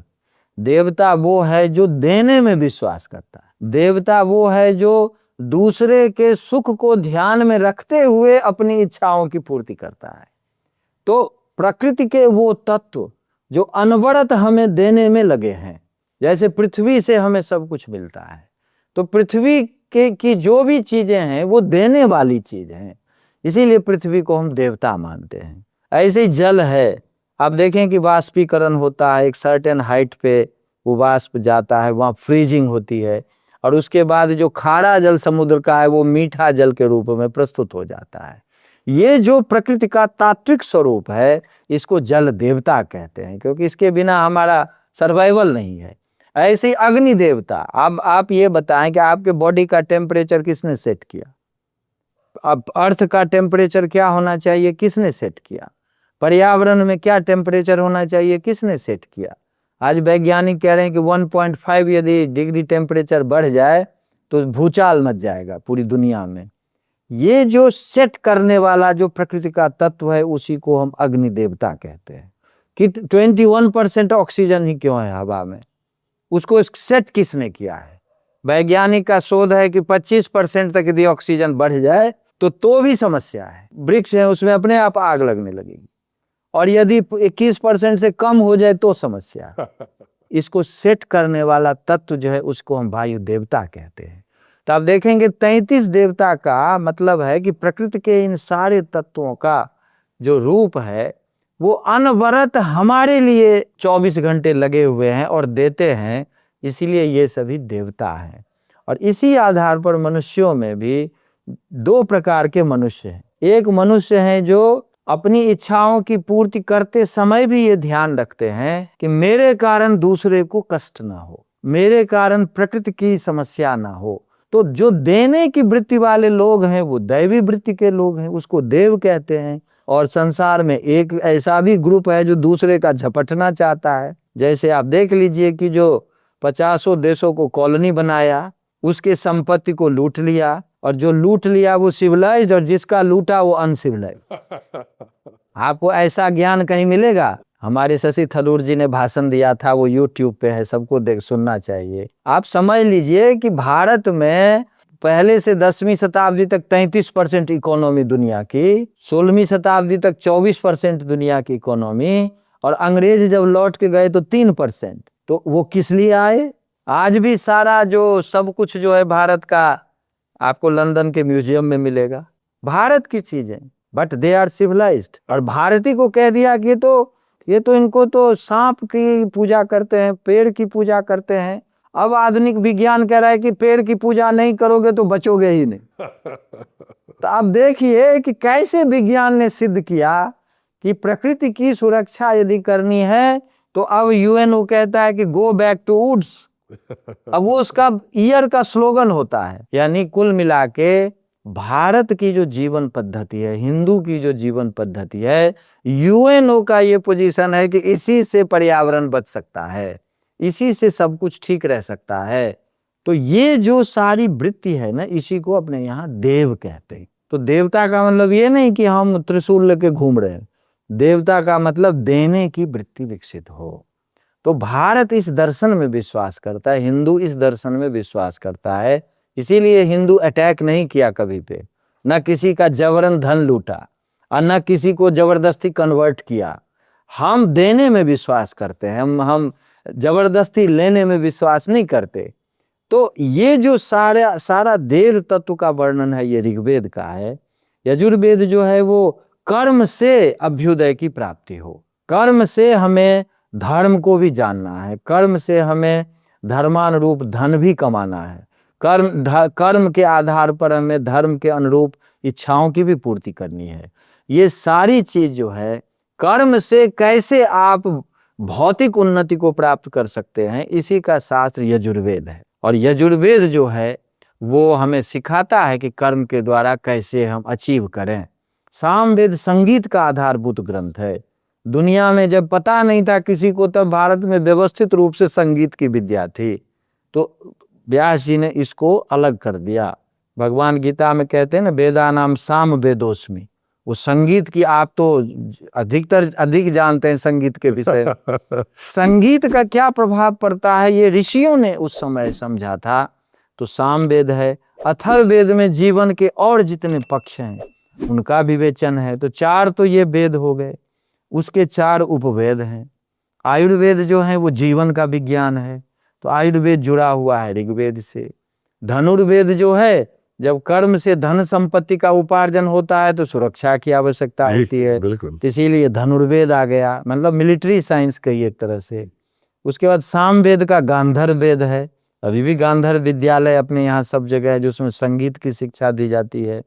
S1: देवता वो है जो देने में विश्वास करता है। देवता वो है जो दूसरे के सुख को ध्यान में रखते हुए अपनी इच्छाओं की पूर्ति करता है। तो प्रकृति के वो तत्व जो अनवरत हमें देने में लगे हैं, जैसे पृथ्वी से हमें सब कुछ मिलता है, तो पृथ्वी की जो भी चीजें हैं वो देने वाली चीज हैं, इसीलिए पृथ्वी को हम देवता मानते हैं। ऐसे ही जल है, आप देखें कि वाष्पीकरण होता है, एक सर्टेन हाइट पे वो वाष्प जाता है, वहाँ फ्रीजिंग होती है, और उसके बाद जो खारा जल समुद्र का है वो मीठा जल के रूप में प्रस्तुत हो जाता है। ये जो प्रकृति का तात्विक स्वरूप है, इसको जल देवता कहते हैं, क्योंकि इसके बिना हमारा सर्वाइवल नहीं है। ऐसे ही अग्नि देवता, अब आप ये बताएं कि आपके बॉडी का टेम्परेचर किसने सेट किया? अब अर्थ का टेम्परेचर क्या होना चाहिए, किसने सेट किया? पर्यावरण में क्या टेम्परेचर होना चाहिए, किसने सेट किया? आज वैज्ञानिक कह रहे हैं कि 1.5 यदि डिग्री टेम्परेचर बढ़ जाए तो भूचाल मच जाएगा पूरी दुनिया में। ये जो सेट करने वाला जो प्रकृति का तत्व है उसी को हम अग्नि देवता कहते हैं। कि 21% ऑक्सीजन ही क्यों है हवा में, उसको सेट किसने किया है? वैज्ञानिक का शोध है कि 25% तक यदि ऑक्सीजन बढ़ जाए तो भी समस्या है। वृक्ष है उसमें अपने आप आग लगने लगेगी, और यदि 21% से कम हो जाए तो समस्या है। इसको सेट करने वाला तत्व जो है उसको हम वायु देवता कहते हैं। तो आप देखेंगे 33 देवता का मतलब है कि प्रकृति के इन सारे तत्वों का जो रूप है वो अनवरत हमारे लिए 24 घंटे लगे हुए हैं और देते हैं, इसीलिए ये सभी देवता हैं। और इसी आधार पर मनुष्यों में भी 2 प्रकार के मनुष्य हैं। एक मनुष्य है जो अपनी इच्छाओं की पूर्ति करते समय भी ये ध्यान रखते हैं कि मेरे कारण दूसरे को कष्ट ना हो, मेरे कारण प्रकृति की समस्या ना हो। तो जो देने की वृत्ति वाले लोग हैं वो दैवी वृत्ति के लोग हैं, उसको देव कहते हैं। और संसार में एक ऐसा भी ग्रुप है जो दूसरे का झपटना चाहता है। जैसे आप देख लीजिए कि जो 50 देशों को कॉलोनी बनाया, उसके संपत्ति को लूट लिया, और जो लूट लिया वो सिविलाइज्ड और जिसका लूटा वो अनसिविलाइज्ड। आपको ऐसा ज्ञान कहीं मिलेगा? हमारे शशि थरूर जी ने भाषण दिया था, वो YouTube पे है, सबको देख सुनना चाहिए। आप समझ लीजिए कि भारत में पहले से 10वीं शताब्दी तक 33% इकोनॉमी दुनिया की, 16वीं शताब्दी तक 24% दुनिया की इकोनॉमी, और अंग्रेज जब लौट के गए तो 3%। तो वो किस लिए आए? आज भी सारा जो सब कुछ जो है भारत का आपको लंदन के म्यूजियम में मिलेगा, भारत की चीजें, बट दे आर सिविलाइज्ड। और भारतीय को कह दिया कि ये तो इनको तो सांप की पूजा करते हैं, पेड़ की पूजा करते हैं। अब आधुनिक विज्ञान कह रहा है कि पेड़ की पूजा नहीं करोगे तो बचोगे ही नहीं। तो आप देखिए कि कैसे विज्ञान ने सिद्ध किया कि प्रकृति की सुरक्षा यदि करनी है तो अब यूएनओ कहता है कि गो बैक टू वुड्स। अब वो उसका ईयर का स्लोगन होता है। यानी कुल मिला के भारत की जो जीवन पद्धति है, हिंदू की जो जीवन पद्धति है, यूएनओ का ये पोजीशन है कि इसी से पर्यावरण बच सकता है, इसी से सब कुछ ठीक रह सकता है। तो ये जो सारी वृत्ति है ना, इसी को अपने यहाँ देव कहते हैं। तो देवता का मतलब ये नहीं कि हम त्रिशूल लेके घूम रहे हैं, देवता का मतलब देने की वृत्ति विकसित हो। तो भारत इस दर्शन में विश्वास करता है, हिंदू इस दर्शन में विश्वास करता है। इसीलिए हिंदू अटैक नहीं किया कभी पे, न किसी का जबरन धन लूटा और न किसी को जबरदस्ती कन्वर्ट किया। हम देने में विश्वास करते हैं, हम जबरदस्ती लेने में विश्वास नहीं करते। तो ये जो सारा देव तत्व का वर्णन है, ये ऋग्वेद का है। यजुर्वेद जो है वो कर्म से अभ्युदय की प्राप्ति हो, कर्म से हमें धर्म को भी जानना है, कर्म से हमें धर्मानुरूप धन भी कमाना है, कर्म के आधार पर हमें धर्म के अनुरूप इच्छाओं की भी पूर्ति करनी है। ये सारी चीज जो है, कर्म से कैसे आप भौतिक उन्नति को प्राप्त कर सकते हैं, इसी का शास्त्र यजुर्वेद है। और यजुर्वेद जो है वो हमें सिखाता है कि कर्म के द्वारा कैसे हम अचीव करें। सामवेद संगीत का आधारभूत ग्रंथ है। दुनिया में जब पता नहीं था किसी को, तब भारत में व्यवस्थित रूप से संगीत की विद्या थी, तो व्यास जी ने इसको अलग कर दिया। भगवान गीता में कहते हैं ना, वेदानाम साम वेदोस्मि। वो संगीत की आप तो अधिक जानते हैं संगीत के विषय। संगीत का क्या प्रभाव पड़ता है ये ऋषियों ने उस समय समझा था। तो सामवेद है। अथर्ववेद में जीवन के और जितने पक्ष हैं उनका विवेचन है। तो 4 तो ये वेद हो गए, उसके 4 उपवेद हैं। आयुर्वेद जो है वो जीवन का विज्ञान है, तो आयुर्वेद जुड़ा हुआ है ऋग्वेद से। धनुर्वेद जो है, जब कर्म से धन संपत्ति का उपार्जन होता है तो सुरक्षा की आवश्यकता होती है, तो इसीलिए धनुर्वेद आ गया, मतलब मिलिट्री साइंस कही एक तरह से। उसके बाद सामवेद का गांधर्व वेद है। अभी भी गांधर्व विद्यालय अपने यहाँ सब जगह है, जिसमें संगीत की शिक्षा दी जाती है।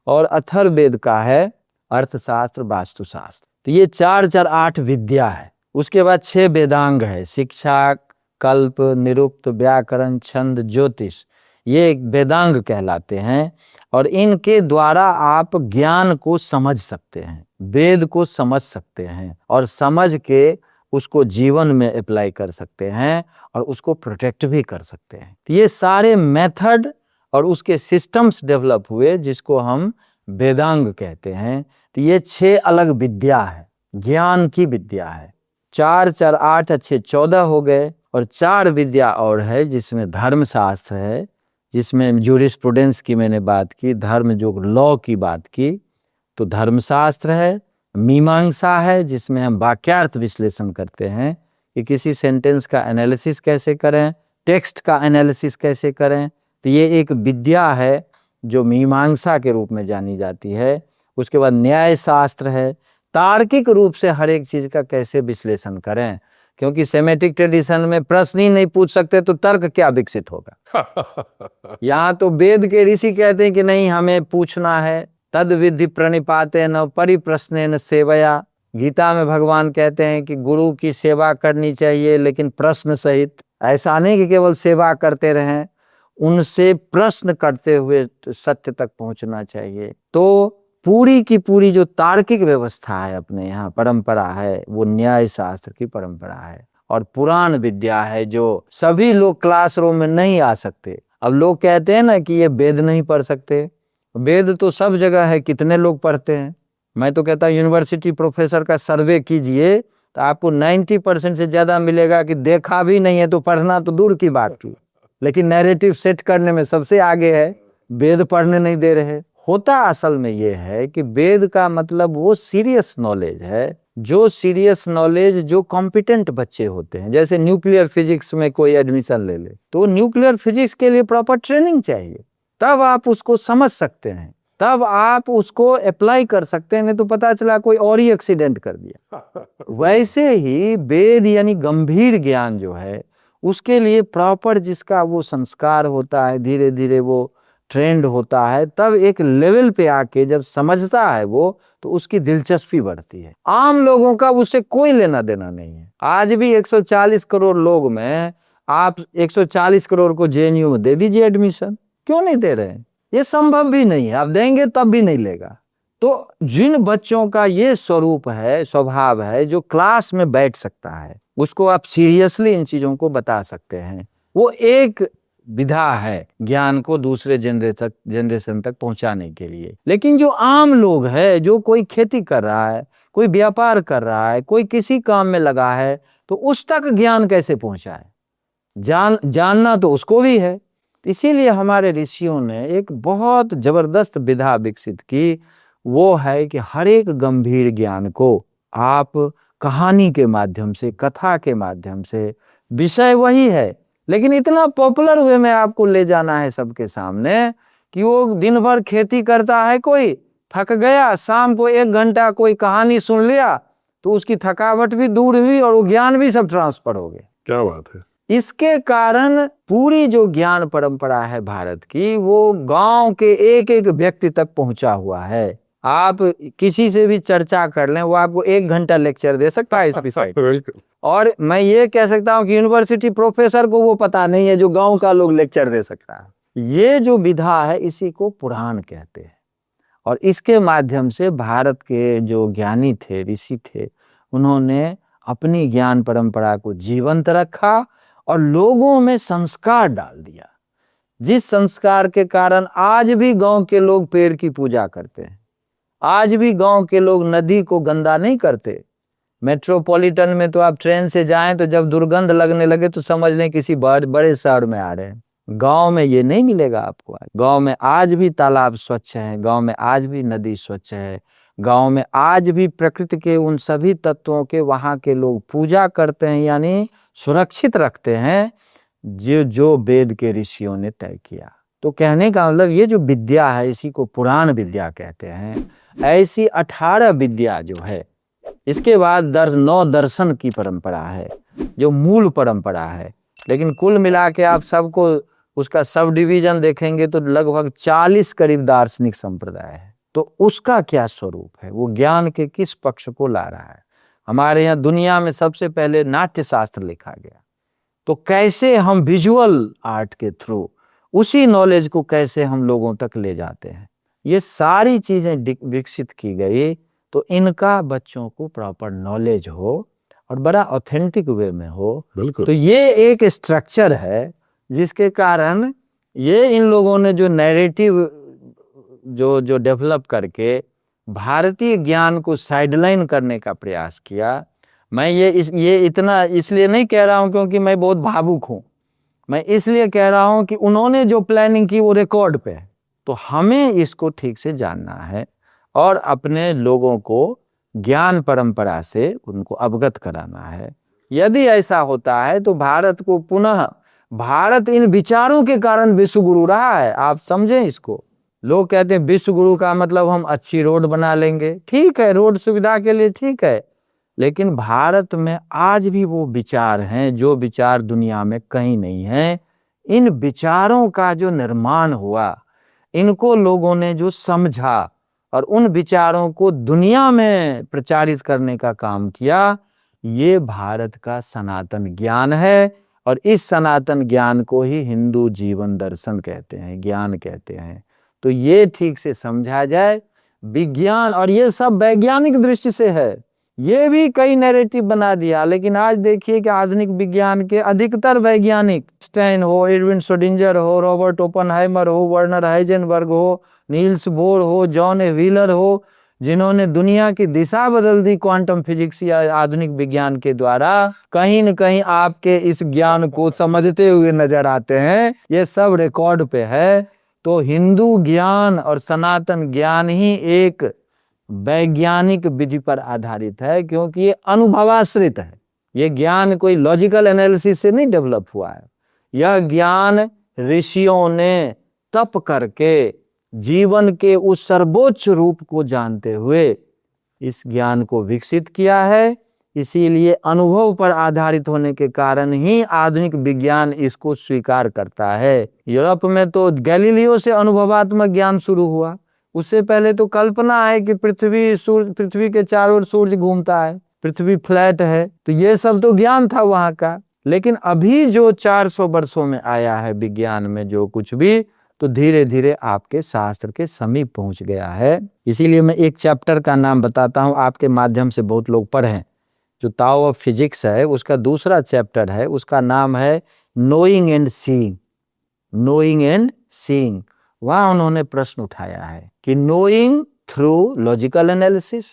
S1: और अथर्ववेद का है अर्थशास्त्र, वास्तुशास्त्र। तो ये 4 8 विद्या है। उसके बाद 6 वेदांग है, शिक्षा, कल्प, निरुक्त, व्याकरण, छंद, ज्योतिष। ये वेदांग कहलाते हैं। और इनके द्वारा आप ज्ञान को समझ सकते हैं, वेद को समझ सकते हैं, और समझ के उसको जीवन में अप्लाई कर सकते हैं और उसको प्रोटेक्ट भी कर सकते हैं। तो ये सारे मेथड और उसके सिस्टम्स डेवलप हुए, जिसको हम वेदांग कहते हैं। तो ये 6 अलग विद्या है, ज्ञान की विद्या है। 4 4 8 अच्छे 14 हो गए। और 4 विद्या और है, जिसमें धर्मशास्त्र है, जिसमें जूरिस्प्रूडेंस की मैंने बात की, धर्म जो लॉ की बात की, तो धर्मशास्त्र है। मीमांसा है, जिसमें हम वाक्यार्थ विश्लेषण करते हैं कि किसी सेंटेंस का एनालिसिस कैसे करें, टेक्स्ट का एनालिसिस कैसे करें। तो ये एक विद्या है जो मीमांसा के रूप में जानी जाती है। उसके बाद न्याय शास्त्र है, तार्किक रूप से हर एक चीज का कैसे विश्लेषण करें, क्योंकि सेमेटिक ट्रेडिशन में प्रश्न ही नहीं पूछ सकते तो तर्क क्या विकसित होगा। यहाँ तो वेद के ऋषि कहते हैं कि नहीं, हमें पूछना है। तद विधि प्रणिपातेन परिप्रश्नेन सेवया। गीता में भगवान कहते हैं कि गुरु की सेवा करनी चाहिए, लेकिन प्रश्न सहित। ऐसा नहीं कि केवल सेवा करते रहें, उनसे प्रश्न करते हुए सत्य तक पहुंचना चाहिए। तो पूरी की पूरी जो तार्किक व्यवस्था है अपने यहाँ, परंपरा है, वो न्याय शास्त्र की परंपरा है। और पुराण विद्या है जो सभी लोग क्लासरूम में नहीं आ सकते। अब लोग कहते हैं ना कि ये वेद नहीं पढ़ सकते, वेद तो सब जगह है, कितने लोग पढ़ते हैं। मैं तो कहता हूँ यूनिवर्सिटी प्रोफेसर का सर्वे कीजिए तो आपको 90% से ज्यादा मिलेगा कि देखा भी नहीं है, तो पढ़ना तो दूर की बात की, लेकिन नैरेटिव सेट करने में सबसे आगे है, वेद पढ़ने नहीं दे रहे। होता असल में ये है कि वेद का मतलब वो सीरियस नॉलेज है, जो सीरियस नॉलेज जो कॉम्पिटेंट बच्चे होते हैं। जैसे न्यूक्लियर फिजिक्स में कोई एडमिशन ले ले तो न्यूक्लियर फिजिक्स के लिए प्रॉपर ट्रेनिंग चाहिए, तब आप उसको समझ सकते हैं, तब आप उसको अप्लाई कर सकते हैं। नहीं तो पता चला कोई और ही एक्सीडेंट कर दिया। वैसे ही वेद यानी गंभीर ज्ञान जो है, उसके लिए प्रॉपर जिसका वो संस्कार होता है, धीरे धीरे वो ट्रेंड होता है, तब एक लेवल पे आके जब समझता है वो, तो उसकी दिलचस्पी बढ़ती है। आम लोगों का उससे कोई लेना देना नहीं है। आज भी 140 करोड़ लोग में आप 140 करोड़ को जेएनयू में दे दीजिए एडमिशन, क्यों नहीं दे रहे हैं? ये संभव भी नहीं है, आप देंगे तब भी नहीं लेगा। तो जिन बच्चों का ये स्वरूप है, स्वभाव है, जो क्लास में बैठ सकता है, उसको आप सीरियसली इन चीजों को बता सकते हैं। वो एक विधा है ज्ञान को दूसरे जनरेशन तक पहुंचाने के लिए। लेकिन जो आम लोग है, जो कोई खेती कर रहा है, कोई व्यापार कर रहा है, कोई किसी काम में लगा है, तो उस तक ज्ञान कैसे पहुंचाए? जानना तो उसको भी है। इसीलिए हमारे ऋषियों ने एक बहुत जबरदस्त विधा विकसित की, वो है कि हर एक गंभीर ज्ञान को आप कहानी के माध्यम से, कथा के माध्यम से, विषय वही है लेकिन इतना पॉपुलर वे में आपको ले जाना है सबके सामने कि वो दिन भर खेती करता है, कोई थक गया, शाम को 1 घंटा कोई कहानी सुन लिया तो उसकी थकावट भी दूर हुई और वो ज्ञान भी सब ट्रांसफर हो गया।
S2: क्या बात है।
S1: इसके कारण पूरी जो ज्ञान परंपरा है भारत की, वो गांव के एक एक व्यक्ति तक पहुंचा हुआ है। आप किसी से भी चर्चा कर लें, वो आपको 1 घंटा लेक्चर दे सकता है इस विषय पर। और मैं ये कह सकता हूं कि यूनिवर्सिटी प्रोफेसर को वो पता नहीं है जो गांव का लोग लेक्चर दे सकता है। ये जो विधा है, इसी को पुराण कहते हैं। और इसके माध्यम से भारत के जो ज्ञानी थे, ऋषि थे, उन्होंने अपनी ज्ञान परंपरा को जीवंत रखा और लोगों में संस्कार डाल दिया, जिस संस्कार के कारण आज भी गांव के लोग पेड़ की पूजा करते हैं, आज भी गांव के लोग नदी को गंदा नहीं करते। मेट्रोपॉलिटन में तो आप ट्रेन से जाएं तो जब दुर्गंध लगने लगे तो समझ लें किसी बड़े शहर में आ रहे हैं। गांव में ये नहीं मिलेगा आपको। गांव में आज भी तालाब स्वच्छ है, गांव में आज भी नदी स्वच्छ है, गांव में आज भी प्रकृति के उन सभी तत्वों के वहां के लोग पूजा करते हैं, यानी सुरक्षित रखते हैं, जो वेद के ऋषियों ने तय किया। तो कहने का मतलब ये जो विद्या है, इसी को पुराण विद्या कहते हैं। ऐसी 18 विद्या जो है, इसके बाद 9 दर्शन की परंपरा है जो मूल परंपरा है। लेकिन कुल मिला के आप सबको उसका सब डिवीजन देखेंगे तो लगभग 40 करीब दार्शनिक संप्रदाय है। तो उसका क्या स्वरूप है, वो ज्ञान के किस पक्ष को ला रहा है? हमारे यहाँ दुनिया में सबसे पहले नाट्य शास्त्र लिखा गया, तो कैसे हम विजुअल आर्ट के थ्रू उसी नॉलेज को कैसे हम लोगों तक ले जाते हैं, ये सारी चीजें विकसित की गई। तो इनका बच्चों को प्रॉपर नॉलेज हो और बड़ा ऑथेंटिक वे में हो। तो ये एक स्ट्रक्चर है जिसके कारण ये इन लोगों ने जो नैरेटिव जो डेवलप करके भारतीय ज्ञान को साइडलाइन करने का प्रयास किया। मैं ये इतना इसलिए नहीं कह रहा हूं क्योंकि मैं बहुत भावुक हूं, मैं इसलिए कह रहा हूं कि उन्होंने जो प्लानिंग की वो रिकॉर्ड पे है। तो हमें इसको ठीक से जानना है और अपने लोगों को ज्ञान परंपरा से उनको अवगत कराना है। यदि ऐसा होता है तो भारत को पुनः, भारत इन विचारों के कारण विश्व गुरु रहा है। आप समझें इसको। लोग कहते हैं विश्व गुरु का मतलब हम अच्छी रोड बना लेंगे, ठीक है, रोड सुविधा के लिए ठीक है, लेकिन भारत में आज भी वो विचार हैं जो विचार दुनिया में कहीं नहीं है। इन विचारों का जो निर्माण हुआ, इनको लोगों ने जो समझा और उन विचारों को दुनिया में प्रचारित करने का काम किया, ये भारत का सनातन ज्ञान है। और इस सनातन ज्ञान को ही हिंदू जीवन दर्शन कहते हैं, ज्ञान कहते हैं। तो ये ठीक से समझा जाए। विज्ञान, और ये सब वैज्ञानिक दृष्टि से है, ये भी कई नैरेटिव बना दिया। लेकिन आज देखिए कि आधुनिक विज्ञान के अधिकतर वैज्ञानिक, स्टैन हो, एडविन श्रोडिंगर हो, रॉबर्ट ओपेनहाइमर हो, वर्नर हाइजेनबर्ग हो, नील्स बोर हो, जॉन व्हीलर हो, जिन्होंने दुनिया की दिशा बदल दी क्वांटम फिजिक्स या आधुनिक विज्ञान के द्वारा, कहीं न कहीं आपके इस ज्ञान को समझते हुए नजर आते हैं। ये सब रिकॉर्ड पे है। तो हिंदू ज्ञान और सनातन ज्ञान ही एक वैज्ञानिक विधि पर आधारित है, क्योंकि ये अनुभवाश्रित है। ये ज्ञान कोई लॉजिकल एनालिसिस से नहीं डेवलप हुआ है। यह ज्ञान ऋषियों ने तप करके जीवन के उस सर्वोच्च रूप को जानते हुए इस ज्ञान को विकसित किया है। इसीलिए अनुभव पर आधारित होने के कारण ही आधुनिक विज्ञान इसको स्वीकार करता है। यूरोप में तो गैलीलियो से अनुभवात्मक ज्ञान शुरू हुआ। उससे पहले तो कल्पना है कि पृथ्वी के चारों ओर सूर्य घूमता है, पृथ्वी फ्लैट है, तो ये सब तो ज्ञान था वहां का। लेकिन अभी जो 400 वर्षों में आया है विज्ञान में जो कुछ भी, तो धीरे धीरे आपके शास्त्र के समीप पहुंच गया है। इसीलिए मैं एक चैप्टर का नाम बताता हूं, आपके माध्यम से बहुत लोग पढ़ें। जो ताओ ऑफ फिजिक्स है उसका दूसरा चैप्टर है, उसका नाम है knowing and seeing. Knowing and seeing, वहां उन्होंने प्रश्न उठाया है कि नोइंग थ्रू लॉजिकल एनालिसिस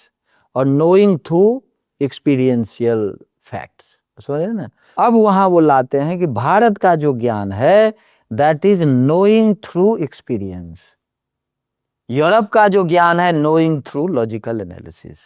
S1: और नोइंग थ्रू एक्सपीरियंशियल फैक्ट्स, समझे ना। अब वहां वो लाते हैं कि भारत का जो ज्ञान है that is knowing through experience. Europe का जो ज्ञान है नोइंग थ्रू लॉजिकल एनालिसिस।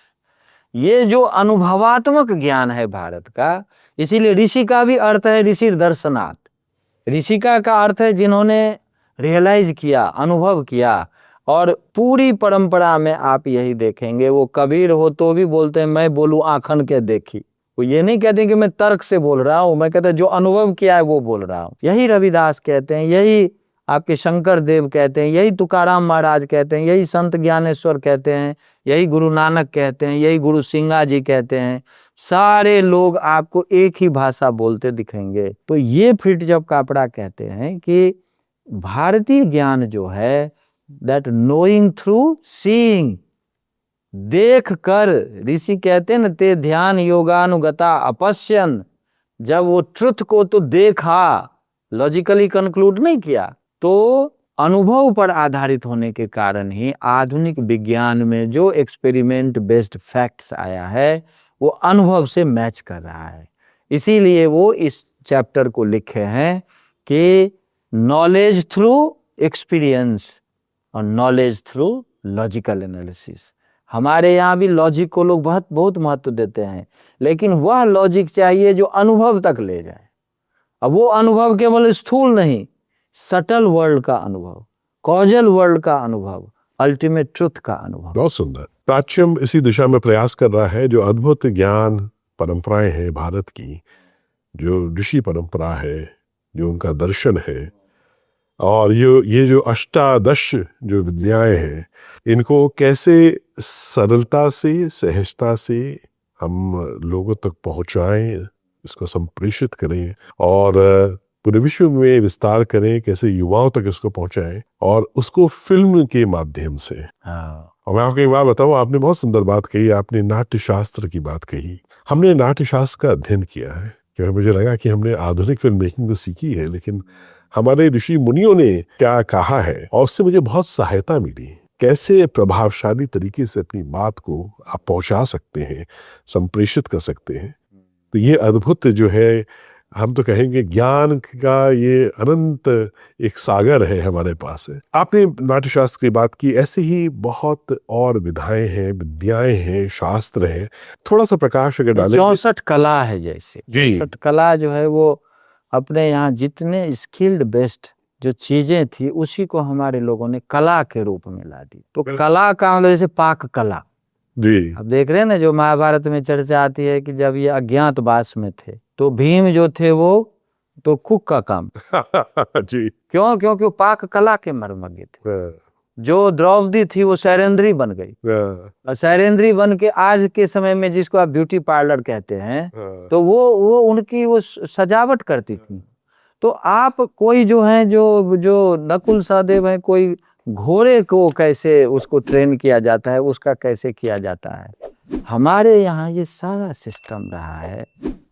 S1: ये जो अनुभवात्मक ज्ञान है भारत का, इसीलिए ऋषि का भी अर्थ है ऋषि दर्शनात्। ऋषिका का अर्थ है जिन्होंने रियलाइज किया, अनुभव किया। और पूरी परंपरा में आप यही देखेंगे, वो कबीर हो तो भी बोलते हैं मैं बोलूं आंखन के देखी। वो ये नहीं कहते कि मैं तर्क से बोल रहा हूं, मैं कहता हूं जो अनुभव किया है वो बोल रहा हूं। यही रविदास कहते हैं, यही आपके शंकर देव कहते हैं, यही तुकाराम महाराज कहते हैं, यही संत ज्ञानेश्वर कहते हैं, यही गुरु नानक कहते हैं, यही गुरु सिंगा जी कहते हैं। सारे लोग आपको एक ही भाषा बोलते दिखेंगे। तो ये फिट जब कापड़ा कहते हैं कि भारतीय ज्ञान जो है दैट नोइंग थ्रू सीइंग, देख कर, ऋषि कहते हैं न ते ध्यान योगानुगता अपश्यन, जब वो ट्रुथ को तो देखा, लॉजिकली कंक्लूड नहीं किया, तो अनुभव पर आधारित होने के कारण ही आधुनिक विज्ञान में जो एक्सपेरिमेंट बेस्ड फैक्ट्स आया है वो अनुभव से मैच कर रहा है। इसीलिए वो इस चैप्टर को लिखे हैं कि नॉलेज थ्रू एक्सपीरियंस और नॉलेज थ्रू लॉजिकल एनालिसिस। हमारे यहाँ भी लॉजिक को लोग बहुत महत्व देते हैं, लेकिन वह लॉजिक चाहिए जो अनुभव तक ले जाए। अब वो अनुभव केवल स्थूल नहीं, सटल वर्ल्ड का अनुभव, कॉजल वर्ल्ड का अनुभव, अल्टीमेट ट्रुथ का अनुभव।
S2: बहुत सुंदर। प्राच्यम इसी दिशा में प्रयास कर रहा है। जो अद्भुत ज्ञान परंपराएं हैं भारत की, जो ऋषि परंपरा है, जो उनका दर्शन है, और ये जो अष्टादश जो विद्याएं हैं, इनको कैसे सरलता से, सहजता से हम लोगों तक पहुंचाएं, इसको संप्रेषित करें और पूरे विश्व में विस्तार करें, कैसे युवाओं तक इसको पहुंचाएं, और उसको फिल्म के माध्यम से। और मैं आपको एक बात बताऊं, आपने बहुत सुंदर बात कही, आपने नाट्य शास्त्र की बात कही। हमने नाट्य शास्त्र का अध्ययन किया है, क्योंकि मुझे लगा कि हमने आधुनिक फिल्म मेकिंग तो सीखी है, लेकिन हमारे ऋषि मुनियों ने क्या कहा है, और उससे मुझे बहुत सहायता मिली। कैसे प्रभावशाली तरीके से अपनी बात को आप पहुंचा सकते हैं, संप्रेषित कर सकते हैं। तो ये अद्भुत जो है, हम तो कहेंगे ज्ञान का ये अनंत एक सागर है हमारे पास है। आपने नाट्यशास्त्र की बात की, ऐसे ही बहुत और विधाएं हैं, विद्याएं हैं, शास्त्र हैं। थोड़ा सा प्रकाश अगर डालें।
S1: 64 कला है, जैसे 64 कला जो है वो अपने यहाँ जितने स्किल्ड बेस्ट जो चीजें थी उसी को हमारे लोगों ने कला के रूप में ला दी। तो कला का मतलब जैसे पाक कला
S2: जी।
S1: अब देख रहे हैं ना, जो महाभारत में चर्चा आती है कि जब ये अज्ञातवास में थे तो भीम जो थे वो तो कुक का काम
S2: जी।
S1: क्योंकि वो पाक कला के मर्मज्ञ थे। जो द्रौपदी थी वो सैरेंद्री बन गई, और सैरेंद्री बन के आज के समय में जिसको आप ब्यूटी पार्लर कहते हैं, तो वो उनकी वो सजावट करती थी। तो आप कोई जो है जो नकुल सहदेव है, कोई घोड़े को कैसे उसको ट्रेन किया जाता है, उसका कैसे किया जाता है। हमारे यहाँ ये सारा सिस्टम रहा है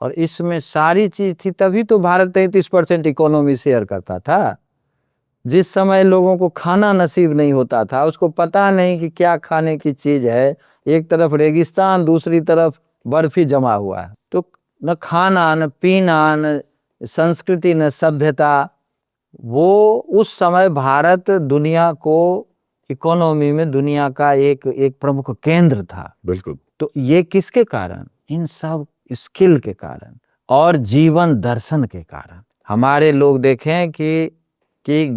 S1: और इसमें सारी चीज थी, तभी तो भारत 33% इकोनॉमी शेयर करता था। जिस समय लोगों को खाना नसीब नहीं होता था, उसको पता नहीं कि क्या खाने की चीज है, एक तरफ रेगिस्तान, दूसरी तरफ बर्फी जमा हुआ है, तो न खाना न पीना न संस्कृति न सभ्यता। वो उस समय भारत दुनिया को इकोनॉमी में दुनिया का एक प्रमुख केंद्र था।
S2: बिल्कुल।
S1: तो ये किसके कारण? इन सब स्किल के कारण और जीवन दर्शन के कारण। हमारे लोग देखें कि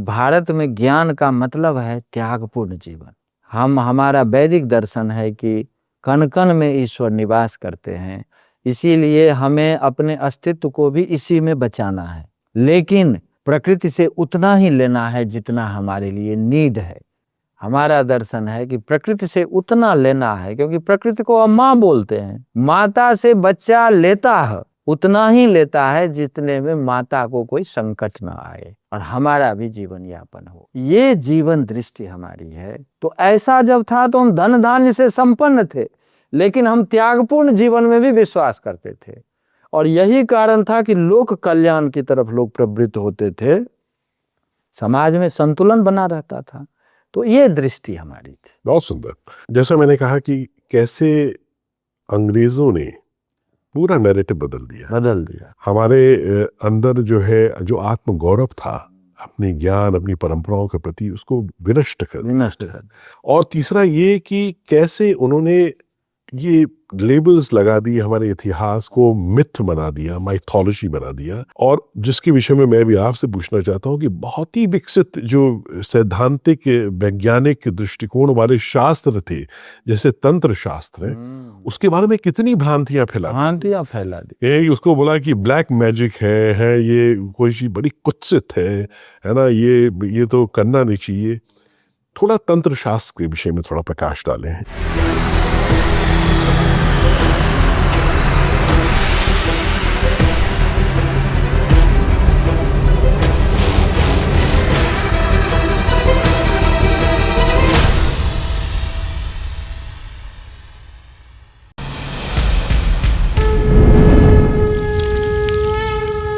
S1: भारत में ज्ञान का मतलब है त्यागपूर्ण जीवन। हमारा वैदिक दर्शन है कि कण कण में ईश्वर निवास करते हैं, इसीलिए हमें अपने अस्तित्व को भी इसी में बचाना है, लेकिन प्रकृति से उतना ही लेना है जितना हमारे लिए नीड है। हमारा दर्शन है कि प्रकृति से उतना लेना है, क्योंकि प्रकृति को हम माँ बोलते हैं। माता से बच्चा लेता है, उतना ही लेता है जितने में माता को कोई संकट न आए और हमारा भी जीवन यापन हो। ये जीवन दृष्टि हमारी है। तो ऐसा जब था तो हम धन धान्य से संपन्न थे, लेकिन हम त्यागपूर्ण जीवन में भी विश्वास करते थे और यही कारण था कि लोक कल्याण की तरफ लोग प्रवृत्त होते थे, समाज में संतुलन बना रहता था। तो ये दृष्टि हमारी थी।
S2: बहुत सुंदर। जैसा मैंने कहा कि कैसे अंग्रेजों ने पूरा नैरेटिव बदल दिया। हमारे अंदर जो है, जो आत्म गौरव था अपने ज्ञान अपनी परंपराओं के प्रति, उसको विनष्ट कर। और तीसरा ये कि कैसे उन्होंने ये लेबल्स लगा दिए, हमारे इतिहास को मिथ बना दिया, माइथोलॉजी बना दिया। और जिसके विषय में मैं भी आपसे पूछना चाहता हूँ कि बहुत ही विकसित जो सैद्धांतिक वैज्ञानिक दृष्टिकोण वाले शास्त्र थे, जैसे तंत्र शास्त्र है, उसके बारे में कितनी भ्रांतियां फैला दी। उसको बोला कि ब्लैक मैजिक है ये कोई चीज बड़ी कुत्सित है ना, ये तो करना नहीं चाहिए। थोड़ा तंत्र शास्त्र के विषय में थोड़ा प्रकाश डालें हैं।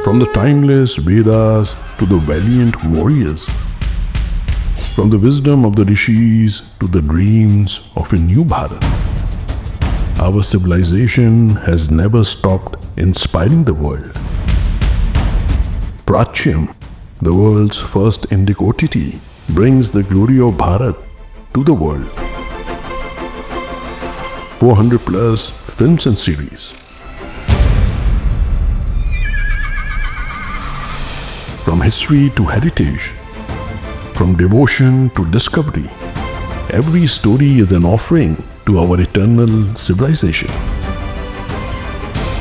S2: From the timeless Vedas to the valiant warriors, from the wisdom of the rishis to the dreams of a new Bharat, our civilization has never stopped inspiring the world. Prachyam, the world's first Indic OTT, brings the glory of Bharat to the world. 400 plus films and series. From history to heritage, from devotion to discovery, every story is an offering to our eternal civilization.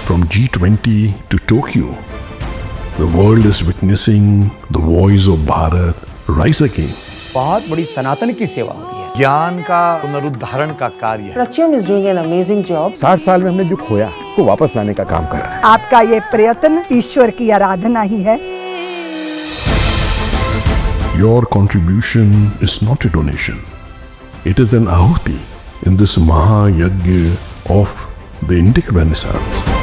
S2: From G20 to Tokyo, the world is witnessing the voice of Bharat rise again.
S3: बहुत बड़ी सनातन की सेवा हो रही है, ज्ञान का पुनरुद्धारण का कार्य है।
S4: Prachyam is doing an amazing job.
S5: 60 साल में हमने जो खोया को वापस लाने का काम कर रहा है।
S6: आपका ये प्रयत्न ईश्वर की आराधना ही है।
S2: Your contribution is not a donation. It is an ahuti in this Mahayagya of the Indic Renaissance.